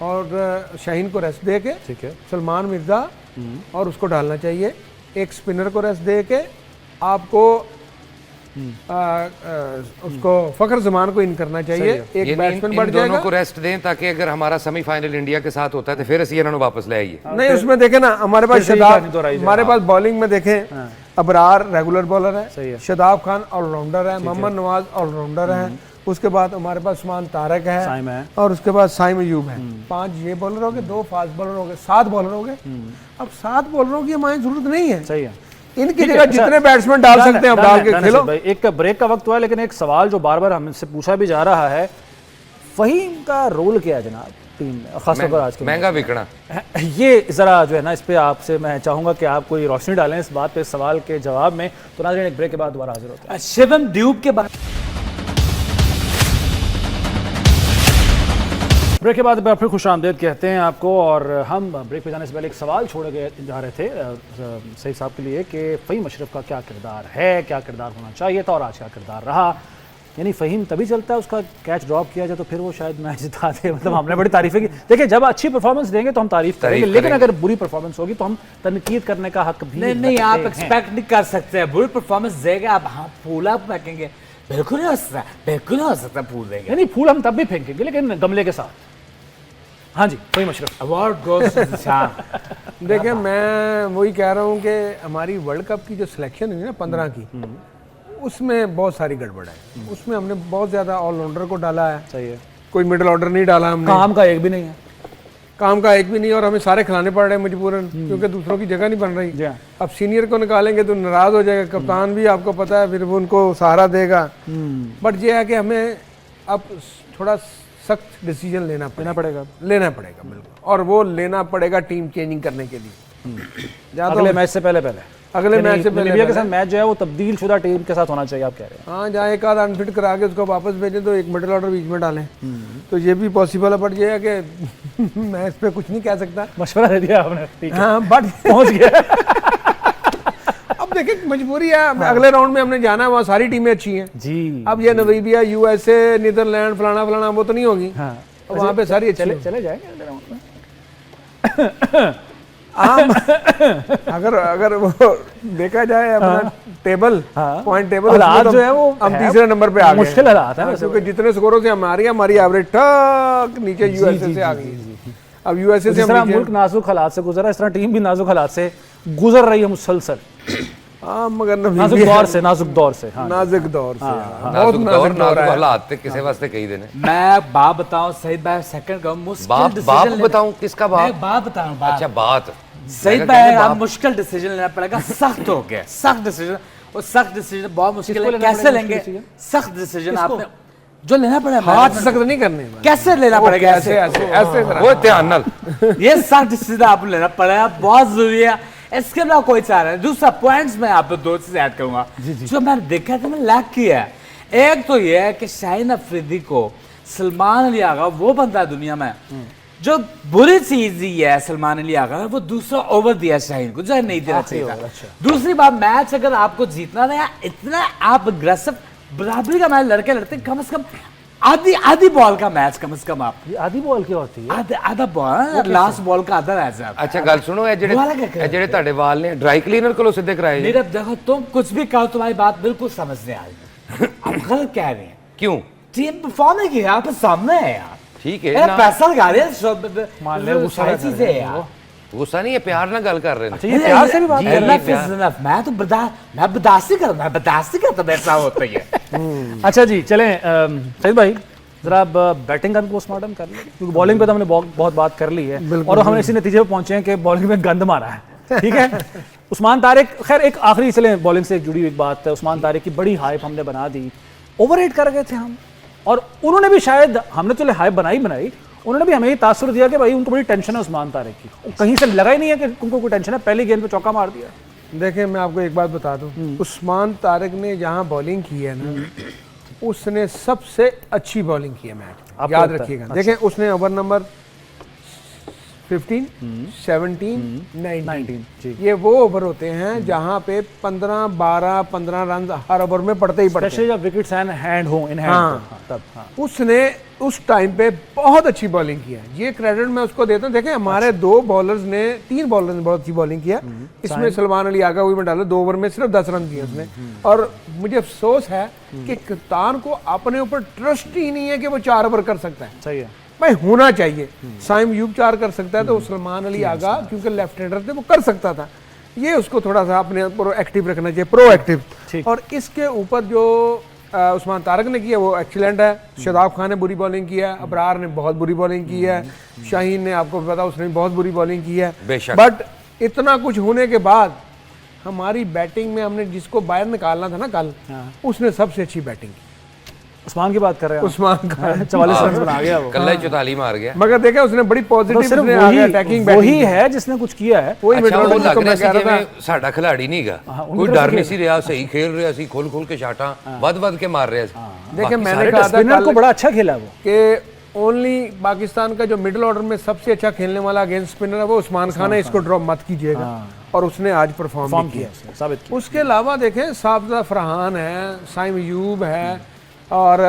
और शाहीन को रेस्ट दे के, ठीक है, सलमान मिर्जा और उसको डालना चाहिए। एक स्पिनर को रेस्ट दे के आपको उसको फखर जमान को इन करना चाहिए, एक बैट्समैन बढ़ दोनों जाएगा। को रेस्ट दें ताकि अगर हमारा सेमीफाइनल इंडिया के साथ होता है तो फिर ਅਸੀਂ ਇਹਨਾਂ ਨੂੰ वापस ले आइए। नहीं उसमें देखें ना, हमारे पास फिर सही शदाब, कहानी दोहराई जाए। हमारे पास बॉलिंग में देखें अबरार रेगुलर बॉलर सही है। है, शदाब खान ऑलराउंडर है, मोहम्मद नवाज ऑलराउंडर है, उसके बाद हमारे पास उस्मान तारक साइम है। है और उसके बाद साइम अयूब है। 5 ये बॉलर हो गए, 2 फास्ट बॉलर हो गए, 7 बॉलर हो गए। अब 7 बॉलरों की हमारी जरूरत नहीं है, सही है। इनकी जगह जितने बैट्समैन डाल सकते हैं आप डाल के खेलो। भाई एक ब्रेक का वक्त हुआ है, लेकिन एक सवाल जो बार बार हमसे पूछा भी जा रहा है, फहीम का रोल क्या है जनाब टीम में, खासतौर पर आज के महंगा बिकना। ये जरा जो है ना, इस पे आपसे मैं चाहूंगा कि आप कोई रोशनी डालें इस बात पे, सवाल के जवाब में। तो नाज़रीन एक ब्रेक के बाद दोबारा हाजिर होते हैं। शिवम ड्यूब के बाद ब्रेक के बाद फिर खुश आमदेद कहते हैं आपको। और हम ब्रेक पे जाने से पहले एक सवाल छोड़े गए जा रहे थे सईद साहब के लिए कि फ़हीम अशरफ का क्या किरदार है, क्या किरदार होना चाहिए था और आज क्या किरदार रहा। यानी फ़हीम तभी चलता है उसका कैच ड्रॉप किया जाए तो फिर वो शायद मैच जिता दे। मतलब हमने बड़ी तारीफ़ें की। देखिए जब अच्छी परफॉर्मेंस देंगे तो हम तारीफ करेंगे, लेकिन अगर बुरी परफॉर्मेंस होगी तो हम तनकीद करने का हक भी नहीं आप एक्सपेक्ट नहीं कर सकते। बुरी परफॉर्मेंस देगा आप, हाँ फूला फेंकेंगे, बिल्कुल नहीं हो सकता, बिल्कुल नहीं हो सकता फूल देंगे। नहीं फूल हम तब भी फेंकेंगे लेकिन गमले के साथ। हाँ जी Faheem Ashraf award goes to Nishan. देखिए मैं वही कह रहा हूँ कि हमारी वर्ल्ड कप की जो सिलेक्शन हुई ना 15 की, उसमें बहुत सारी गड़बड़ है। उसमें हमने बहुत ज़्यादा ऑलराउंडर को डाला है, सही है, कोई मिडिल ऑर्डर नहीं डाला हमने, काम का एक भी नहीं है, काम का एक भी नहीं, और हमें सारे खिलाने पड़ रहे हैं मजबूरन, क्योंकि दूसरों की जगह नहीं बन रही। जी हाँ। अब सीनियर को निकालेंगे तो नाराज हो जाएगा कप्तान भी, आपको पता है, फिर वो उनको सहारा देगा। बट ये है कि हमें अब थोड़ा सख्त डिसीजन लेना पड़ेगा बिल्कुल, और वो लेना पड़ेगा टीम चेंजिंग करने के लिए। अगले मैच से पहले अगले मैच से पहले लीबिया के साथ मैच जो है वो तब्दील शुदा टीम के साथ होना चाहिए, आप कह रहे हैं। हाँ, जहाँ एक आध अनफिट करा के उसको वापस भेजें तो एक मिडिल ऑर्डर बीच में डालें, तो ये भी पॉसिबल है। बट ये है कि मैं इस पर कुछ नहीं कह सकता। मशवरा दे दिया आपने, ठीक है। हाँ बट पहुंच गया। अब देखिए मजबूरी है, अगले राउंड में हमने जाना है, वहाँ सारी टीमें अच्छी हैं जी। अब ये नमीबिया, यूएसए, नीदरलैंड, फलाना फलाना वो तो नहीं होगी। हाँ, वहाँ पे सारी अच्छी चले जाएंगे अगले राउंड में। अगर वो देखा जाए अपना टेबल, पॉइंट टेबल, हालात जो है वो हम तीसरे नंबर पे आ गए। मुश्किल हालात है क्योंकि जितने स्कोरों से हमारी एवरेज ठक नीचे यूएसए से आ गई। अब यूएसए से जिस तरह मुल्क नाजुक हालात से गुजरा, इस तरह टीम भी नाजुक हालात से गुजर रही है मुसलसल। हाँ मगर नाजुक दौर से हाँ। नाजुक दौर से बहुत नाजुक हालात थे किसी वास्ते कई दिन। मैं बात बताऊं सहीद भाई, सेकंड का मुश्किल बात बताऊं किसका बात? बात बताऊं बात। अच्छा बात सहीद भाई, आप मुश्किल डिसीजन लेना पड़ेगा, सख्त हो गया, सख्त डिसीजन। और सख्त डिसीजन बहुत मुश्किल है, कैसे लेंगे सख्त डिसीजन? आपने जो लेना पड़ेगा, हाथ सख्त नहीं करने, कैसे लेना पड़ेगा? ऐसे ऐसे वो ध्यान नाल ये सख्त डिसीजन आपको लेना पड़ेगा, बहुत जरूरी है। इसके अलावा कोई चारा है। दूसरा पॉइंट्स में आप 2 चीज ऐड करूंगा जो मैंने देखा था, मैंने लैक किया है। एक तो ये है कि शाहीन अफरीदी को सलमान अली आगा वो बंदा दुनिया में जो बुरी चीज ही है, सलमान अली आगा वो दूसरा ओवर दिया शाहीन को, जो नहीं देना चाहिए था। दूसरी बात, मैच अगर आपको जीतना था, इतना आप अग्रेसिव बराबरी का मैच लड़ते कम से कम आधी बॉल का मैच, कम से कम आप आधी बॉल की होती है, आधा बॉल, लास्ट बॉल का आधा रह जाए। अच्छा गल सुनो, ये जेड़े ਤੁਹਾਡੇ वाल ने ड्राई क्लीनर को सिद्धे कराए। मेरा देखो, तुम कुछ भी कहो, तुम्हारी बात बिल्कुल समझने आ रही है। आप गलत कह रहे हैं। क्यों? टीम परफॉर्म नहीं की, आप सामने है यार, ठीक है यार पैसा लगा रहे हैं, गुस्सा चीजें है यार। गुस्सा नहीं है, प्यार ना गल कर रहे हैं। ये प्यार से भी बात मैं तो बर्दाश्त नहीं करता ऐसा होता ही है। अच्छा जी चलें सईद भाई, जरा अब बैटिंग का भी पोस्टमार्टम कर लें, क्योंकि बॉलिंग पे तो हमने बहुत बात कर ली है और हमने इसी नतीजे पे पहुंचे हैं कि बॉलिंग में गंद मारा है। ठीक है। उस्मान तारिक, खैर एक आखिरी चलें बॉलिंग से जुड़ी हुई बात है, उस्मान तारिक की बड़ी हाइप हमने बना दी, ओवररेट कर गए थे हम, और उन्होंने भी शायद, हमने चले हाइप बनाई, उन्होंने भी हमें ये तासुर दिया कि भाई उनको बड़ी टेंशन है उस्मान तारिक की, कहीं से लगा ही नहीं है कि उनको कोई टेंशन है, पहली गेंद पे चौका मार दिया। देखिए मैं आपको एक बात बता दूं, उस्मान तारिक ने जहां बॉलिंग की है ना, उसने सबसे अच्छी बॉलिंग की है मैच में, याद रखिएगा। देखें उसने ओवर नंबर 15, 17, 19 जी। ये वो ओवर होते हैं जहां पे 15, 12, 15 रन हर ओवर में पड़ते ही पड़ते हैं। स्पेशली जब विकेट्स एंड हैंड हो इन हैंड हाँ। तब हाँ। उसने उस टाइम पे बहुत अच्छी बॉलिंग किया, ये क्रेडिट मैं उसको देता हूँ। देखें हमारे 2 बॉलर्स ने 3 बॉलर्स ने बहुत अच्छी बॉलिंग किया। इसमें सलमान अली आगा हुई में डाला, 2 ओवर में सिर्फ 10 रन दिए उसने। और मुझे अफसोस है कि कप्तान को अपने ऊपर ट्रस्ट ही नहीं है कि वो 4 ओवर कर सकता है। सही है। भाई होना चाहिए, साइम यूब 4 कर सकता है तो सलमान अली आगा क्योंकि लेफ्ट हैंडर थे वो कर सकता था। ये उसको थोड़ा सा अपने ऊपर एक्टिव रखना चाहिए, प्रो एक्टिव। और इसके ऊपर जो उस्मान तारक ने किया वो एक्सीलेंट है। शादाब खान ने बुरी बॉलिंग किया है, अबरार ने बहुत बुरी बॉलिंग की है, शाहीन ने आपको पता उसने बहुत बुरी बॉलिंग की है। बट इतना कुछ होने के बाद हमारी बैटिंग में हमने जिसको बाहर निकालना था ना कल, उसने सबसे अच्छी बैटिंग की। उस्मान की बात कर रहे हैं उस्मान खान 44 रन बना गया वो। कल ही 44 मार गया। मगर देखा उसने बड़ी पॉजिटिव सिर्फ अटैकिंग वही है जिसने कुछ किया है। वही अच्छा, वो मिडल लग को रहा मैं ਸੀ कह रहा था ਜਿਵੇਂ ਸਾਡਾ ਖਿਲਾੜੀ ਨਹੀਂਗਾ, उनकी ਕੋਈ तरफ डर से नहीं ਸੀ ਰਿਹਾ, सही खेल ਰਿਹਾ ਸੀ, खोल के शाटा ਵੱਧ के मार ਰਿਹਾ ਸੀ। देखिए मैंने सारे कहा था स्पिनर को बड़ा अच्छा खेला वो। कि ओनली पाकिस्तान का जो मिडिल ऑर्डर में सबसे अच्छा खेलने वाला अगेंस्ट स्पिनर है वो उस्मान खान है, इसको ड्रॉप मत कीजिएगा। और उसने आज परफॉर्म किया। उसने साबित किया। उसके अलावा देखें साबजा फरहान है, साइम यूब है और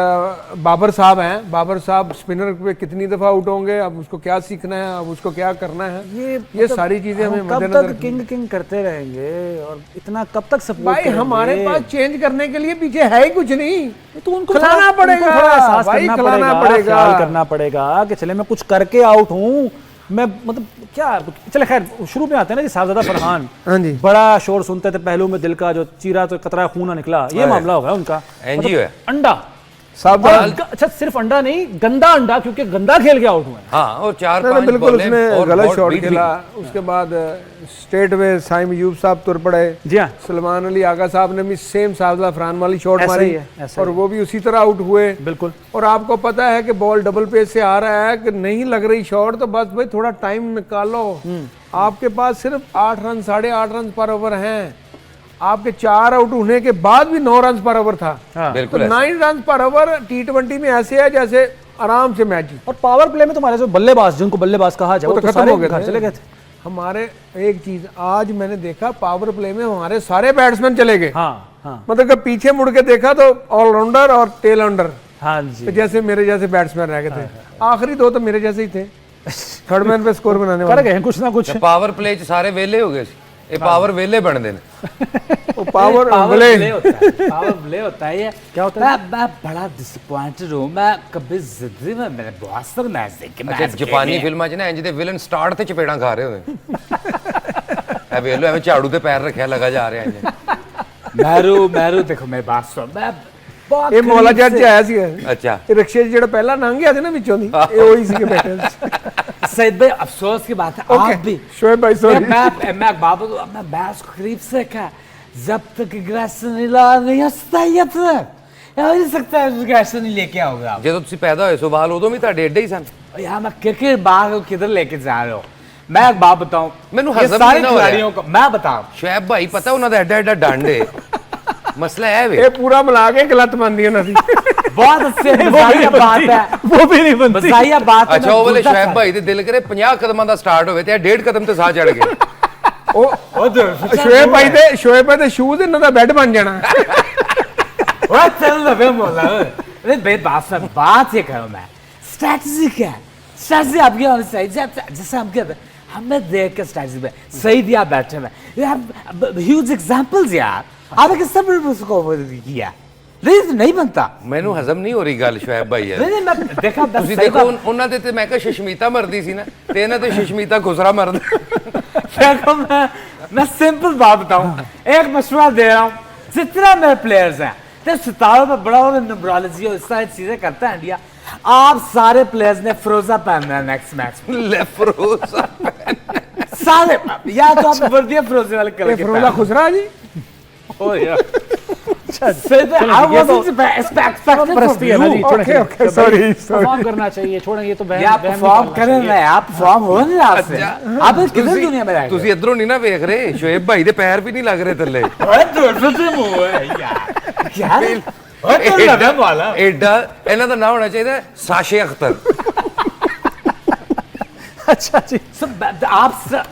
बाबर साहब हैं। बाबर साहब स्पिनर पे कितनी दफ़ा आउट होंगे, अब उसको क्या सीखना है, अब उसको क्या करना है, ये मतलब सारी चीज़ें हमें कब मद्देनजर तक किंग करते रहेंगे और इतना कब तक सपोर्ट भाई करेंगे? हमारे पास चेंज करने के लिए पीछे है ही कुछ नहीं, तो उनको खिलाना थोड़ा- पड़ेगा, उनको थोड़ा एहसास भाई करना खिलाना पड़ेगा, पड़ेगा। ख्याल करना पड़ेगा कि चले मैं कुछ करके आउट हूँ, मैं मतलब क्या। चले खैर शुरू में आते हैं ना जी, साहबजादा फरहान हाँ जी बड़ा शोर सुनते थे पहलू में, दिल का जो चीरा तो कतरा खून ना निकला, ये मामला होगा उनका। एनजीओ है अंडा साहब अच्छा सिर्फ अंडा नहीं, गंदा अंडा, क्योंकि गंदा खेल के आउट हुआ है। हाँ, और 4-5 बिल्कुल बॉलें उसने और गलत बहुत शॉट बीट भी। खेला। उसके बाद स्टेट में साइम यूब साहब तुर पड़े। जी हाँ, सलमान अली आगा साहब ने भी सेम साहबजादा फरहान वाली शॉट ऐसा मारी ही है, ऐसा और वो भी उसी तरह आउट हुए। बिल्कुल। और आपको पता है कि बॉल डबल पेस से आ रहा है कि नहीं लग रही शॉट, तो बस भाई थोड़ा टाइम निकालो। आपके पास सिर्फ 8 रन 8.5 रन पर ओवर हैं, आपके 4 आउट होने के बाद भी 9 रन पर ओवर था। हाँ, तो 9 रन पर ओवर T20 में ऐसे है जैसे आराम से मैच। और पावर प्ले में तुम्हारे जो बल्लेबाज, जिनको बल्लेबाज कहा जाए, वो तो खत्म सारे हो गए घर थे। चले गए थे। हमारे एक चीज आज मैंने देखा, पावर प्ले में हमारे सारे बैट्समैन चले गए। हाँ हाँ मतलब कि पीछे मुड़ के देखा तो ऑलराउंडर और टेल अंडर, हाँ जी, जैसे मेरे जैसे बैट्समैन रह गए थे। आखिरी 2 तो मेरे जैसे ही थे, थर्ड मैन पे स्कोर बनाने कर वाले। गए हैं कुछ ना कुछ। पावर प्ले च सारे वेले हो गए सी, ये पावर वेले बनते हैं। वो पावर पावर प्ले प्ले होता है, पावर प्ले होता है। ये क्या होता है? मैं बड़ा डिसअपॉइंटेड हूँ। मैं कभी जिंदगी में मैंने बहुत सारे मैच देखे। अच्छा, जापानी फिल्मां च ना इंज दे विलन स्टार्ट ते चपेड़ां खा रहे होंदे। ए वेलो एवें झाड़ू ते पैर रखिया लगा जा रहा है। मैरू देखो मेरी बात सुन, मैं बहुत ਇਹ ਮੌਲਾ करीब ਜੱਟ से- ਆਇਆ ਸੀ अच्छा, ਇਹ ਰਿਕਸ਼ੇ 'ਚ ਜਿਹੜਾ ਪਹਿਲਾਂ ਲੰਘ ਗਿਆ ਸੀ ਨਾ ਵਿੱਚੋਂ ਦੀ, ਇਹ ਉਹੀ ਸੀਗੇ ਬੈਠੇ। सईद भाई अफसोस की बात है, ओके आप भी शोएब भाई सॉरी। मैं बाबू मैं मैच को करीब से देखा, जब तक ग्रेसन नहीं ला नहीं हंसता ही अब तक हो नहीं सकता ग्रेसन नहीं लेके आओगे आप। ਜਦੋਂ ਤੁਸੀਂ ਪੈਦਾ ਹੋਏ ਸੋ ਵਾਲ ਉਦੋਂ ਵੀ ਤੁਹਾਡੇ ਏਡੇ ਹੀ ਸਨ। यार मैं क्रिकेट बाहर को किधर लेके जा रहे हो। मैं एक बात बताऊं, मैनू ये हजम सारे नहीं ना हो रहा। खिलाड़ियों को मैं बताऊं, ਸ਼ੁਐਬ ਭਾਈ ਪਤਾ ਉਹਨਾਂ ਦਾ ਐਡਾ ਐਡਾ ਡੰਡ ਏ। ਮਸਲਾ ਹੈ ਵੇ ਇਹ ਪੂਰਾ ਮਿਲਾ ਕੇ ਗਲਤ ਮੰਨਦੀ ਉਹਨਾਂ ਦੀ। बहुत अच्छे मजाहिया बात है, वो भी नहीं बनती। मजाहिया बात है। ਅੱਛਾ, ਉਹ ਵਾਲੇ ਸ਼ੁਐਬ ਭਾਈ ਦੇ ਦਿਲ ਕਰੇ 50 ਕਦਮਾਂ ਦਾ ਸਟਾਰਟ ਹੋਵੇ ਤੇ 1.5 ਕਦਮ ਤੇ ਸਾਹ ਚੜ ਗਏ। ਉਹ ਸ਼ੋएब ਭਾਈ ਦੇ ਸ਼ੂਜ਼ ਇਹਨਾਂ ਦਾ ਬੈੱਡ ਬਣ ਜਾਣਾ। वो चल रहा है मौला। अरे मेरी बात सुन, बात ये करो मैं स्ट्रैटेजी क्या है, स्ट्रैटेजी आपकी होनी चाहिए। जैसे हम कहते हैं हमें देख के स्ट्रैटेजी पे सही दिया बैठे में, ह्यूज एग्जांपल्स यार। आपने किस तरह उसको किया नहीं बनता। ਮੈਨੂੰ ਹਜ਼ਮ ਨਹੀਂ ਹੋ ਰਹੀ ਗੱਲ ਸ਼ੁਐਬ ਭਾਈ ਯਾਰ। नहीं मैं देखा बस ਤੁਸੀਂ सही ਦੇਖੋ बात- ਉਹਨਾਂ ਦੇ ਤੇ ਮੈਂ ਕਿਹਾ ਸ਼ਸ਼ਮੀਤਾ ਮਰਦੀ ਸੀ ਨਾ, ਤੇ ਇਹਨਾਂ ਤੇ ਸ਼ਸ਼ਮੀਤਾ ਖੁਸਰਾ ਮਰਦਾ। देखो मैं सिंपल बात बताऊं, एक मशवरा दे रहा हूं, जितना मेरे प्लेयर्स हैं तो सितारों पर बड़ा न्यूमरोलॉजी और इस तरह की चीजें करता है इंडिया। आप सारे प्लेयर्स ने फिरोजा पहनना है नेक्स्ट मैच में, ਲੈਫਰੋਜ਼ਾ सारे। या तो आप वर्दियां फिरोजे वाले कलर के ਫਿਰੋਜ਼ਾ ਖੁਸਰਾ जी। ओ यार I wasn't expecting परस्ती है from ना you। जी, छोड़ें, ओके, ओके, छोड़ें। sorry, परफॉर्म करना चाहिए, छोड़ें ये तो बहन या परफॉर्म करें ना, आप परफॉर्म हो नहीं रहा आपसे। आप किधर दुनिया में रह गए? ਤੁਸੀਂ ਇਧਰੋਂ ਨਹੀਂ ਨਾ ਵੇਖ ਰਹੇ, ਸ਼ੁਐਬ ਭਾਈ ਦੇ ਪੈਰ ਵੀ ਨਹੀਂ ਲੱਗ ਰਹੇ ਥੱਲੇ। ओए दूर से मुंह है यार, क्या है? ओए तो लगा वाला। ਐਡਾ ਇਹਨਾਂ ਦਾ ਨਾਮ ਹੋਣਾ ਚਾਹੀਦਾ ਸਾਸ਼ੇ ਅਖਤਰ। अच्छा जी।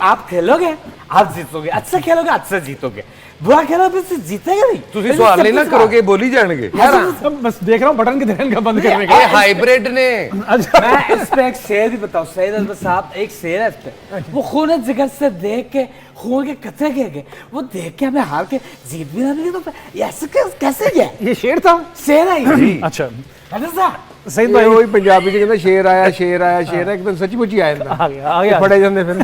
आप खेलोगे, आप जीतोगे, अच्छा खेलोगे, अच्छा जीतोगे, बुरा खेलोगे फिर जीतेगा नहीं। ਤੁਸੀਂ सवाल नहीं ना करोगे, बोली जाएंगे। बस देख रहा हूँ बटन किधर इनका बंद करने का। ये हाइब्रिड ने मैं इस पे एक शेर भी बताऊं, सईद अहमद साहब, एक शेर है इस पे, वो खून जिगर से देख के खून के कतरे गिर गए, वो देख के हमें हार के जीत भी ना मिली, तो ऐसे कैसे गया? ये शेर था। शेर है ये। अच्छा सईद भाई वही पंजाबी जी कहते शेर आया शेर आया शेर है, एकदम सचमुच ही आया आ गया पड़े जाते फिर।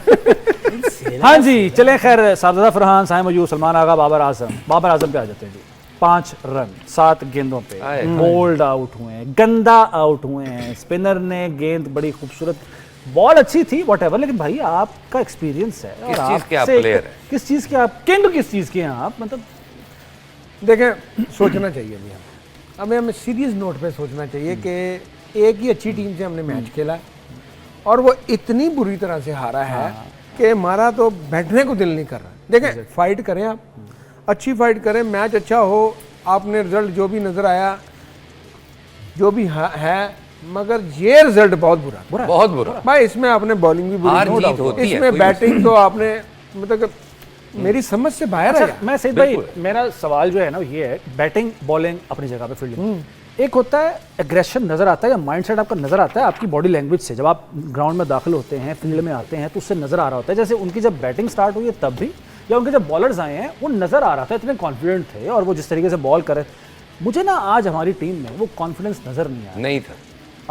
हाँ जी चले, खैर सारदादा फरहान, साइम मयूर, सलमान आगा, बाबर आजम पे आ जाते हैं जी। 5 रन 7 गेंदों पे, बोल्ड आउट हुए हैं, गंदा आउट हुए हैं, स्पिनर ने गेंद बड़ी खूबसूरत, बॉल अच्छी थी वॉटेवर, लेकिन भाई आपका एक्सपीरियंस है, किस चीज के आप प्लेयर हैं, किस चीज के आप किंग, किस चीज के हैं आप, मतलब देखें सोचना चाहिए अभी हमें सीरियस नोट पे सोचना चाहिए कि एक ही अच्छी टीम से हमने मैच खेला और वो इतनी बुरी तरह से हारा है कि हमारा तो बैठने को दिल नहीं कर रहा। देखें फाइट करें, आप अच्छी फाइट करें, मैच अच्छा हो, आपने रिजल्ट जो भी नज़र आया जो भी है, मगर ये रिजल्ट बहुत बुरा बहुत बुरा भाई। इसमें आपने बॉलिंग भी हार बुरी, जीत होती है, इसमें कोई बैटिंग तो आपने मतलब मेरी समझ से बाहर है। मैं सईद भाई, मेरा सवाल जो है ना ये है, बैटिंग बॉलिंग अपनी जगह पे, फील्डिंग एक होता है, एग्रेशन नजर आता है या माइंडसेट आपका नजर आता है आपकी बॉडी लैंग्वेज से, जब आप ग्राउंड में दाखिल होते हैं, फील्ड में आते हैं तो उससे नजर आ रहा होता है। जैसे उनकी जब बैटिंग स्टार्ट हुई है तब भी, या उनके जब बॉलर्स आए हैं वो नजर आ रहा था, इतने कॉन्फिडेंट थे और वो जिस तरीके से बॉल करे, मुझे ना आज हमारी टीम में वो कॉन्फिडेंस नजर नहीं आया। नहीं था।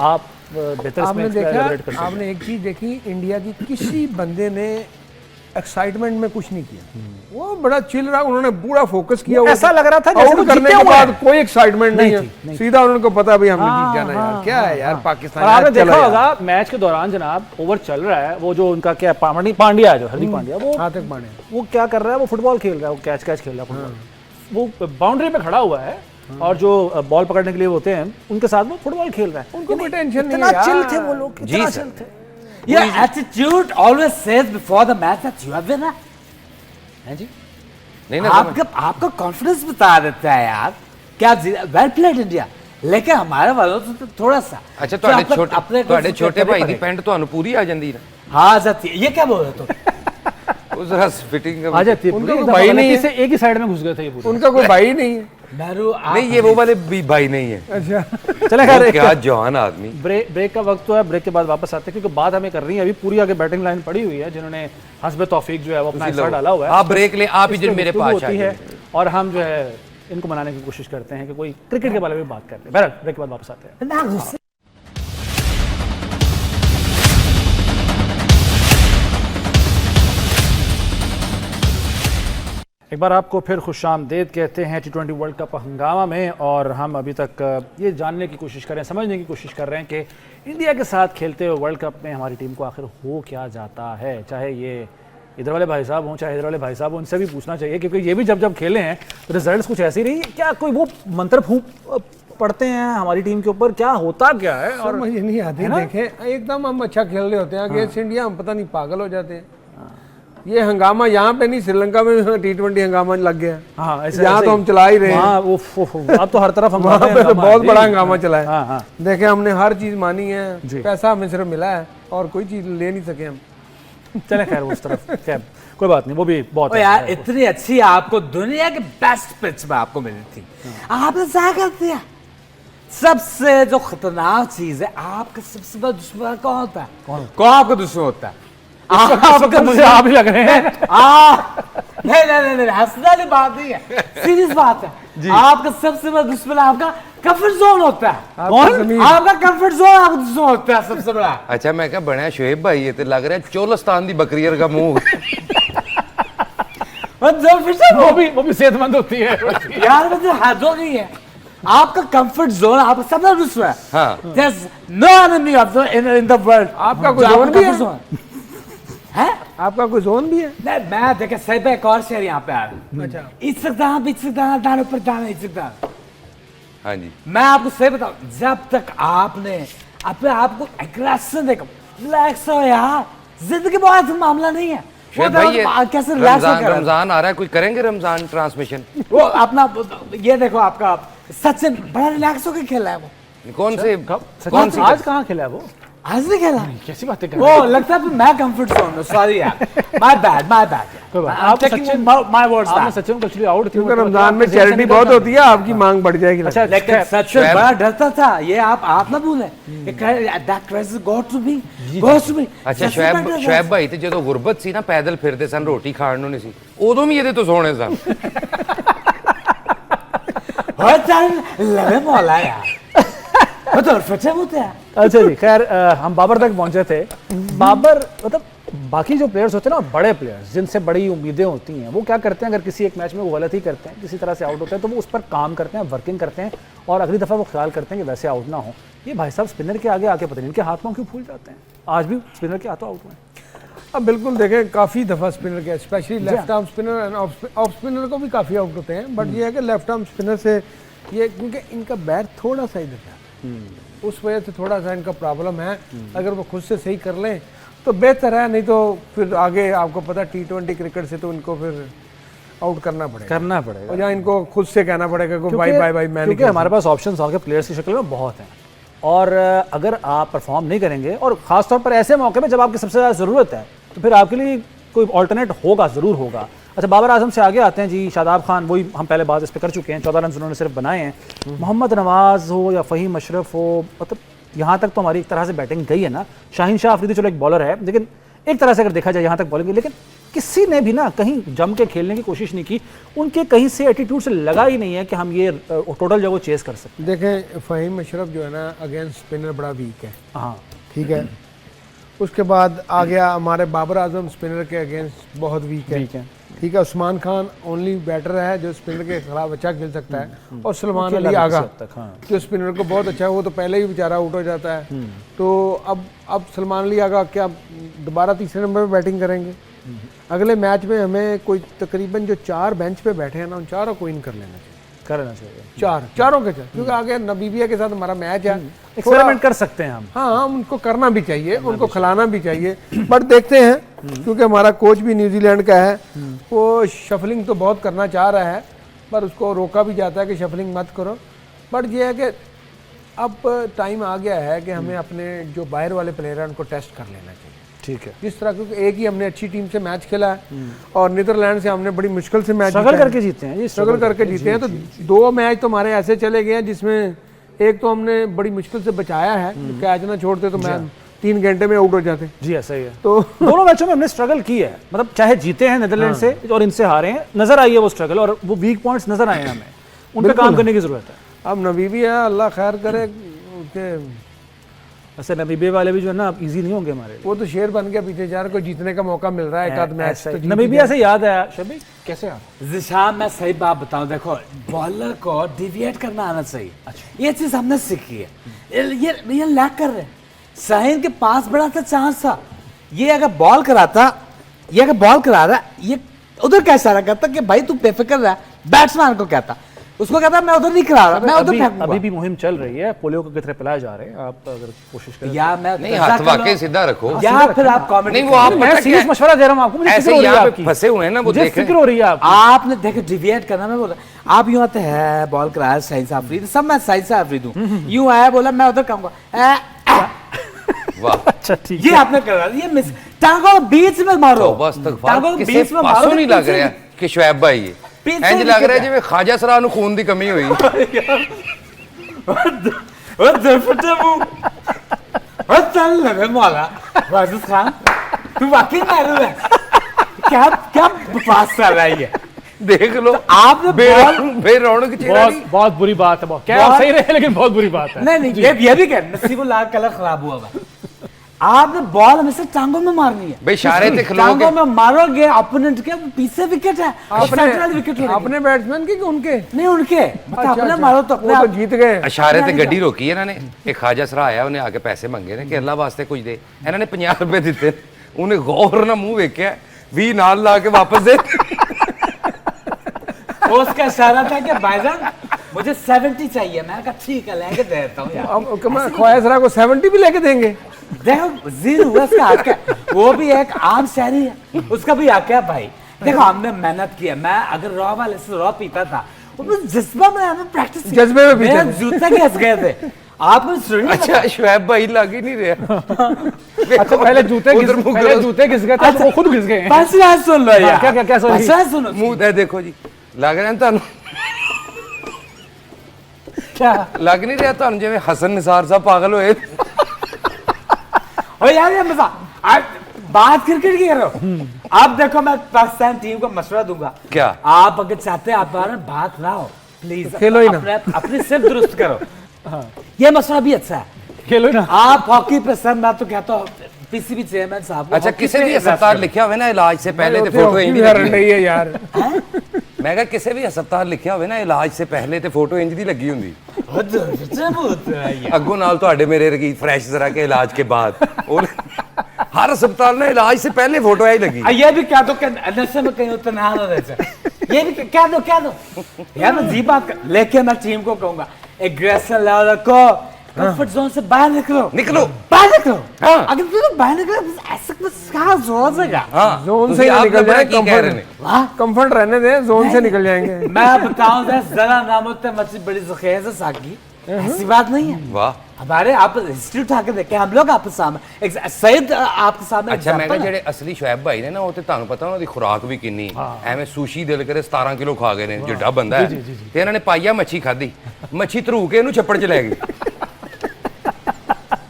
आप बेहतर आपने देखा, आपने एक चीज देखी, इंडिया की किसी बंदे ने एक्साइटमेंट में कुछ नहीं किया, वो बड़ा चिल रहा, उन्होंने पूरा फोकस किया, ऐसा लग रहा था जैसे आउट करने के बाद कोई एक्साइटमेंट नहीं है, सीधा उनको पता भी हमने जीत जाना यार, क्या है यार पाकिस्तान। आपने देखा होगा मैच के दौरान जनाब, ओवर चल रहा है, वो जो उनका क्या पांड्या है, जो हार्दिक पांड्या, वो क्या कर रहा है, वो फुटबॉल खेल रहा है, वो कैच खेल रहा है, वो बाउंड्री पे खड़ा हुआ है और जो बॉल पकड़ने के लिए होते हैं उनके साथ वो फुटबॉल खेल रहा है, उनको कोई टेंशन नहीं है। इतना चिल थे वो लोग, इतना चिल थे। Your attitude always says before the match that you are winner. हैं जी? नहीं ना, आपका कॉन्फिडेंस बता देता है यार, क्या वेल प्लेड इंडिया, लेकिन हमारे वालों तो थोड़ा सा। अच्छा ਤੁਹਾਡੇ ਛੋਟੇ ਭਾਈ ਦੀ ਪੈਂਟ ਤੁਹਾਨੂੰ ਪੂਰੀ ਆ ਜਾਂਦੀ है? हाँ जाती है, ये क्या बोल रहे तुम? वो जरा फिटिंग आ जाती है, उनका भाई नहीं है, एक ही साइड में घुस गए थे ये पूरे, उनका कोई भाई नहीं है। नहीं ये वो वाले भी भाई नहीं है। अच्छा चले खैर, क्या जवान आदमी। ब्रेक का वक्त तो है, ब्रेक के बाद वापस आते हैं क्योंकि बात हमें कर रही है अभी पूरी आगे बैटिंग लाइन पड़ी हुई है, जिन्होंने हस्बे तौफीक जो है वो अपना हिस्सा डाला हुआ है। आप ब्रेक ले, आप इधर मेरे पास आइए और हम जो है इनको मनाने की कोशिश करते हैं कि कोई क्रिकेट के बारे में बात करते हैं। बहरहाल ब्रेक के बाद वापस आते हैं। एक बार आपको फिर खुशामदीद कहते हैं T20 वर्ल्ड कप हंगामा में, और हम अभी तक ये जानने की कोशिश कर रहे हैं, समझने की कोशिश कर रहे हैं कि इंडिया के साथ खेलते हुए वर्ल्ड कप में हमारी टीम को आखिर हो क्या जाता है। चाहे ये इधर वाले भाई साहब हों, चाहे इधर वाले भाई साहब हों, उनसे भी पूछना चाहिए क्योंकि ये भी जब खेले हैं तो रिजल्ट्स कुछ ऐसे ही रही। क्या कोई वो मंत्र फूंक पड़ते हैं हमारी टीम के ऊपर, क्या होता क्या है और मुझे नहीं आती। देखें एकदम हम अच्छा खेल रहे होते हैं अगेंस्ट इंडिया, हम पता नहीं पागल हो जाते हैं। ये हंगामा यहाँ पे नहीं, श्रीलंका में T20 हंगामा लग गया। हाँ, यहाँ तो हम चला ही रहे हैं, अब तो हर तरफ वहाँ पे तो बहुत बड़ा हंगामा चला है। देखें हमने हर चीज मानी है, पैसा हमें सिर्फ मिला है और कोई चीज ले नहीं सके हम। चले खैर उस तरफ खैर कोई बात नहीं, वो भी बहुत यार इतनी अच्छी आपको दुनिया के बेस्ट पिच में आपको मिली थी, आपने क्या कर दिया। सबसे जो खतरनाक चीज है, आपका सबसे बड़ा दुश्मन कौन होता है? कौन आपका दुश्मन होता है? आपका मुझे आप ही लग रहे हैं। नहीं हंसने वाली बात नहीं है, सीरियस बात है। आपका सबसे बड़ा दुश्मन आपका कंफर्ट जोन होता है। कौन? आपका कंफर्ट जोन आपका दुश्मन होता है सबसे बड़ा। अच्छा मैं क्या बनया शुएब भाई, ये तो लग रहा है चोलस्तान दी बकरियर का मुंह। वो भी सेहतमंद होती है यार, मतलब हद हो गई है। आपका कंफर्ट जोन आपका सबसे दुश्मन है। हाँ। There's no enemy of the in the world। आपका कोई जोन भी है? आपका कोई जोन भी है? नहीं, मैं देखे सही पे एक और शहर यहाँ पे आ रहा हूँ। अच्छा। इस सकता दान ऊपर दान इस सकता। हाँ जी। मैं आपको सही बताऊँ, जब तक आपने अपने आप को एग्रेशन देखो, रिलैक्स हो यार, जिंदगी बहुत मामला नहीं है। कैसे रमजान आ रहा है, कोई करेंगे रमजान ट्रांसमिशन? वो अपना ये देखो, आपका सचिन बड़ा रिलैक्स होकर खेला है वो। कौन से आज कहाँ खेला है वो? आज नहीं खेला? कैसी बातें कर वो लगता है मैं कंफर्ट जोन में, सॉरी यार, माय बैड कोई बात नहीं। आप सचिन माय वर्ड्स आपने सचिन को एक्चुअली आउट क्योंकि रमजान में चैरिटी बहुत होती है, आपकी मांग बढ़ जाएगी। अच्छा लेकिन सचिन बड़ा डरता था, ये आप ना भूलें, that crisis got to be, got to be. ਅੱਛਾ ਸ਼ੁਐਬ ਭਾਈ ਤੇ ਜਦੋਂ ਗੁਰਬਤ ਸੀ ਨਾ, ਪੈਦਲ ਫਿਰਦੇ ਸਨ, ਰੋਟੀ ਖਾਣ ਨੂੰ ਨਹੀਂ ਸੀ, ਉਦੋਂ ਵੀ ਇਹਦੇ ਤੋਂ ਸੋਹਣੇ ਸਨ। हर टाइम लगे मौला यार, वो तो फटे होते हैं। अच्छा जी, खैर हम बाबर तक पहुंचे थे। बाबर मतलब बाकी जो प्लेयर्स होते हैं ना, बड़े प्लेयर्स जिनसे बड़ी उम्मीदें होती हैं, वो क्या करते हैं, अगर किसी एक मैच में वो गलत ही करते हैं, किसी तरह से आउट होते हैं, तो वो उस पर काम करते हैं, वर्किंग करते हैं, और अगली दफ़ा वो ख्याल करते हैं कि वैसे आउट ना हो। ये भाई साहब स्पिनर के आगे आके पता नहीं इनके हाथ में क्यों फूल जाते हैं, आज भी स्पिनर के हाथों आउट हुए। अब बिल्कुल देखें, काफ़ी दफ़ा स्पिनर के, specially left arm spinner end off spinner को भी काफ़ी आउट होते हैं, बट ये है कि लेफ्ट आर्म स्पिनर से ये, क्योंकि इनका बैट थोड़ा सा इधर है, उस वजह से थोड़ा सा इनका प्रॉब्लम है। अगर वो खुद से सही कर लें तो बेहतर है, नहीं तो फिर आगे आपको पता T20 क्रिकेट से तो इनको फिर आउट करना पड़ेगा, और जहाँ इनको खुद से कहना पड़ेगा कि भाई बाय बाय, मैं नहीं, क्योंकि हमारे पास ऑप्शंस आपके प्लेयर्स की शक्ल में बहुत हैं, और अगर आप परफॉर्म नहीं करेंगे, और ख़ासतौर पर ऐसे मौके में जब आपकी सबसे ज़्यादा ज़रूरत है, तो फिर आपके लिए कोई ऑल्टरनेट होगा, ज़रूर होगा। अच्छा, बाबर आजम से आगे आते हैं जी, शादाब खान, वही हम पहले बात इस पर कर चुके हैं, 14 रन उन्होंने सिर्फ बनाए हैं। मोहम्मद नवाज हो या फ़हीम अशरफ हो, मतलब यहाँ तक तो हमारी एक तरह से बैटिंग गई है ना। शाहीन शाह अफरीदी चलो एक बॉलर है, लेकिन एक तरह से अगर देखा जाए यहाँ तक बॉलिंग, लेकिन किसी ने भी ना कहीं जम के खेलने की कोशिश नहीं की, उनके कहीं से एटीट्यूड से लगा ही नहीं है कि हम ये टोटल जो वो चेस कर सकते। देखें, फ़हीम अशरफ जो है ना अगेंस्ट स्पिनर बड़ा वीक है, हाँ ठीक है। उसके बाद आ गया हमारे बाबर आजम, स्पिनर के अगेंस्ट बहुत वीक है, ठीक है। उस्मान खान ओनली बैटर है जो स्पिनर के खिलाफ अच्छा खेल सकता है, और सलमान अली आगा जो स्पिनर को बहुत अच्छा है, वो तो पहले ही बेचारा आउट हो जाता है। तो अब सलमान अली आगा क्या दोबारा तीसरे नंबर पे बैटिंग करेंगे? अगले मैच में हमें कोई तकरीबन जो 4 बेंच पे बैठे हैं ना, उन चारों को इन कर लेना चाहिए, चारों के साथ, क्योंकि आगे नबीबिया के साथ हमारा मैच है, एक्सपेरिमेंट कर सकते हैं हम। हाँ, उनको करना भी चाहिए, उनको खिलाना भी चाहिए, बट देखते हैं, क्योंकि हमारा कोच भी न्यूजीलैंड का है, वो शफलिंग तो बहुत करना चाह रहा है, पर उसको रोका भी जाता है कि शफलिंग मत करो। बट ये है कि अब टाइम आ गया है कि हमें अपने जो बाहर वाले प्लेयर हैं उनको टेस्ट कर लेना चाहिए, ठीक है। जिस तरह, क्योंकि एक ही हमने अच्छी टीम से मैच खेला है, और नीदरलैंड से हमने बड़ी मुश्किल से मैच स्ट्रगल करके जीते हैं, स्ट्रगल करके जीते हैं। तो 2 मैच तो हमारे ऐसे चले गए हैं जिसमें एक तो हमने बड़ी मुश्किल से बचाया है, कैच ना छोड़ते तो मैं 3 घंटे में आउट हो जाते। जी ऐसा ही है। तो दोनों मैचों में हमने स्ट्रगल की है, मतलब चाहे जीते हैं नीदरलैंड से और इनसे हारे हैं, नजर आई है वो स्ट्रगल, और वो वीक पॉइंट्स नजर आए हैं हमें, उन पे काम करने की जरूरत है। अब नबीबी है, अल्लाह खैर करे। ऐसे नबीबे वाले भी जो है ना, अब इजी नहीं होंगे हमारे, वो तो शेर बन गया पीछे जा रहा, कोई जीतने का मौका मिल रहा है, एक आध मैच तो नबीबिया से याद आया। शबी कैसे ज़िशान, मैं सही बात बताऊं, देखो बॉलर को डिविएट करना आना चाहिए। ये चीज हमने सीखी है, ये लैक कर रहे हैं। शाहीन के पास बड़ा था चांस था, ये अगर बॉल कराता, ये उधर क्या इशारा करता कि भाई तू बेफिक्र रहा, बैट्समैन को कहता, उसको कहता मैं उधर नहीं करा रहा, मैं उधर फेंकूंगा। अभी भी मुहिम चल रही है, पोलियो के कितने पिलाए जा रहे हैं, आप अगर कोशिश करें या मैं नहीं, हाथ वाकई सीधा रखो, या फिर आप कमेंट नहीं, वो आप मैं सीरियस मशवरा दे रहा हूं आपको, मुझे ऐसे यहाँ पे फंसे हुए हैं ना, वो मुझे देख रहे फिक्र हो रही है आपने देखे डिविएट करना। मैं बोल रहा, आप यूं आते हैं, बॉल कराया शाहीन साहब फ्री, सब मैं शाहीन साहब फ्री दूं, यूं आया बोला मैं उधर कहूंगा, वाह, अच्छा ठीक ये आपने करा, ये मिस, टांगों बीच में मारो, बस तक टांगों किसी बीच में मारो, पासों नहीं लग रहा कि शुएब भाई ये इंज लग रहा है जिਵੇਂ ख्वाजा सरा ਨੂੰ खून ਦੀ कमी हुई। चल लगे मौला वाजिद खान, तू वाकई मारू है, क्या क्या बकवास कर रहा है। देख लो आपने बेरौनक चेहरा, बहुत बुरी बात है, क्या सही रहे लेकिन बहुत बुरी बात है। नहीं ये भी कह, नसीबुल्लाह कलर खराब हुआ है, आपने बॉल हमेशा टांगों में मारनी है, भाई इशारे से खिलाओगे, टांगों में मारोगे, ओपोनेंट के पीछे विकेट है, अपने बैट्समैन की उनके नहीं, उनके अपने मारो तो अपने तो जीत गए। इशारे ਤੇ ਗੱਡੀ ਰੋਕੀ ਇਹਨਾਂ ਨੇ। ਇੱਕ ਖਾਜਾ ਸਰਾ ਆਇਆ, ਉਹਨੇ ਆ ਕੇ ਪੈਸੇ ਮੰਗੇ ਨੇ ਕਿ ਅੱਲਾ ਵਾਸਤੇ ਕੁਝ ਦੇ, ਇਹਨਾਂ ਨੇ 50 ਰੁਪਏ ਦਿੱਤੇ, ਉਹਨੇ ਗੌਰ ਨਾਲ ਮੂੰਹ ਵੇਖਿਆ, 20 ਨਾਲ ਲਾ ਕੇ ਵਾਪਸ ਦੇ। उसका इशारा था कि भाईजान मुझे 70 चाहिए, मैं कहा ठीक है लेके देता हूँ यार। अब ख्वाजा को 70 भी लेके देंगे, देखो जीरो हुआ उसका हक है, वो भी एक आम शहरी है, उसका भी हक है भाई। देखो हमने मेहनत की है, मैं अगर रॉ वाले से रॉ पीता था, जज्बा में हमें प्रैक्टिस, जज्बे में मेरे जूते घिस गए थे, आपने सुनी? अच्छा शोएब भाई लग ही नहीं रहा। अच्छा पहले जूते घिस गए थे, वो खुद घिस गए हैं। पंचलाइन सुन लो यार। क्या सुन ली? पंचलाइन सुनो। मुंह दे देखो जी, लग रहा ਤੁਹਾਨੂੰ क्या लग नहीं रहा ਤੁਹਾਨੂੰ ਜਿਵੇਂ हसन निसार साहब पागल होए। ओ यार ये मजा आप बात क्रिकेट की कर रहे हो। आप देखो मैं पाकिस्तान टीम को मशवरा दूंगा। क्या? आप अगर चाहते हैं आप बात ना हो प्लीज खेलो ही ना। अपने सिर्फ दुरुस्त करो। ये मशवरा भी अच्छा है। खेलो ना। आप हॉकी पे सर मैं तो कहता हूँ पीसीबी चेयरमैन साहब को अच्छा हॉकी किसी पे भी invest अस्पताल करो। लिखा हुआ ना इलाज से पहले ते ਉੱਥੇ फोटो hockey इंज ਵੀ दी ਹਰਨ लगी। ਰਹੀ ਹੈ ਯਾਰ। मैं कहा किसी भी अस्पताल लिखा हुआ ना इलाज से पहले ते फोटो इंज दी लगी हुंदी। अगों नाल ਤੁਹਾਡੇ ਮੇਰੇ रगी फ्रेश जरा के इलाज के बाद हर अस्पताल में इलाज से पहले फोटो आई लगी। ये भी कह दो कि नशे में कहीं उतना ना हो जाए। ये भी कह दो यार मैं जी बात लेके मैं टीम को कहूंगा एग्रेशन लेवल रखो, कंफर्ट जोन से बाहर निकलो बाहर निकलो। हाँ। अगर तुम बाहर निकलो ऐसा कुछ कहाँ जोन से क्या हाँ जोन से आप निकल बड़ा जाए, की कह रहे हैं। वाह कंफर्ट रहने दें, जोन से निकल जाएंगे। मैं बताऊं जरा नामुत मछली बड़ी जखेर से साकी ऐसी बात नहीं है। वाह हमारे आप हिस्ट्री उठा के देखें हम लोग आपके सामने सईद आपके सामने अच्छा मैं example कहा है। ਜਿਹੜੇ ਅਸਲੀ ਸ਼ੋएब ਭਾਈ ਨੇ ਨਾ ਉਹ ਤੇ ਤੁਹਾਨੂੰ ਪਤਾ ਉਹਨਾਂ ਦੀ ਖੁਰਾਕ ਵੀ ਕਿੰਨੀ ਐਵੇਂ ਸੂਸ਼ੀ ਦਿਲ ਕਰੇ 17 ਕਿਲੋ ਖਾ ਗਏ ਨੇ ਜਿੱਡਾ ਬੰਦਾ ਹੈ ਤੇ ਇਹਨਾਂ ਨੇ ਪਾਈਆ ਮੱਛੀ ਖਾਧੀ ਮੱਛੀ ਧਰੂ ਕੇ ਇਹਨੂੰ ਛੱਪੜ 'ਚ ਲੈ ਗਈ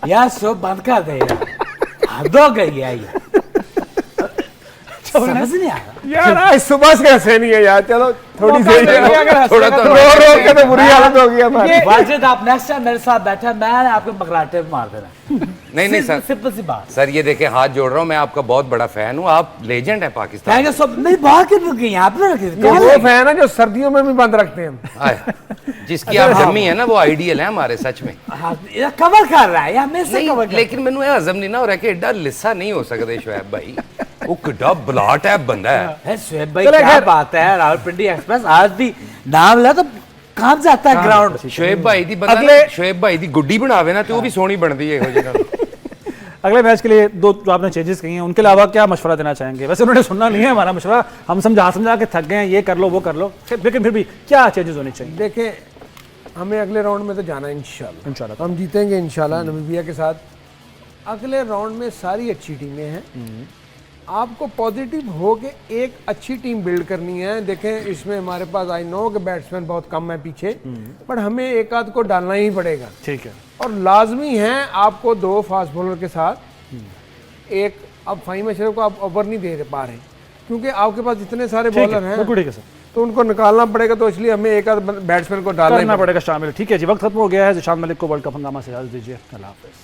यार शो बंद कर दे यार हद हो गई है ये समझ नहीं आ रहा। यार आज सुबह से हंसे नहीं है यार, चलो थोड़ी सही है। थोड़ा तो रो के तो बुरी हालत हो गई हमारी। वाजिद आप नेक्स्ट टाइम मेरे साथ बैठे मैं आपको मगराटे मार देना। नहीं सर सिंपल सी बात। सर ये देखें हाथ जोड़ रहा हूँ मैं आपका बहुत बड़ा फैन हूँ आप लेजेंड है पाकिस्तान कहेंगे सब नहीं बाहर क्यों रुक गई यहाँ पे रखी ये वो फैन है जो सर्दियों में भी बंद रखते हैं हम। आए, जिसकी आप जम्मी है ना वो आइडियल है हमारे सच में कवर कर रहा है या मैं से कवर नहीं लेकिन मैंने हजम नहीं ना हो रहा कि एडा लिस्सा नहीं हो सकते शोएब भाई वो किड्डा बला टाइप बंदा है। शुएब भाई क्या बात है रावलपिंडी एक्सप्रेस आज भी नाम ले तो काम जाता है ग्राउंड। शोएब भाई दी बंदा शोएब भाई दी गुड्डी बनावे ना तो वो भी सोहनी बनती है हो जाएगा। अगले मैच के लिए दो जो आपने चेंजेस कही हैं उनके अलावा क्या मशवरा देना चाहेंगे? वैसे उन्होंने सुनना नहीं है हमारा मशवरा, हम समझा के थक गए हैं, ये कर लो वो कर लो, लेकिन फिर भी क्या चेंजेस होने चाहिए? देखें हमें अगले राउंड में तो जाना है इंशाल्लाह हम जीतेंगे इंशाल्लाह नामीबिया के साथ। अगले राउंड में सारी अच्छी टीमें हैं, आपको पॉजिटिव हो के एक अच्छी टीम बिल्ड करनी है। देखें इसमें हमारे पास आई नो कि बैट्समैन बहुत कम है पीछे, पर हमें एक आध को डालना ही पड़ेगा। ठीक है। और लाजमी है आपको 2 फास्ट बॉलर के साथ एक, अब फ़हीम अशरफ को आप ओवर नहीं दे पा रहे क्योंकि आपके पास इतने सारे बॉलर हैं तो उनको निकालना पड़ेगा, तो इसलिए हमें एक आध बैट्समैन को डालना पड़ेगा शामिल। ठीक है जी, वक्त खत्म हो गया है। ज़िशान मलिक को वर्ल्ड कप हंगामा से इजाज़त दीजिए। अल्लाह हाफ़िज़।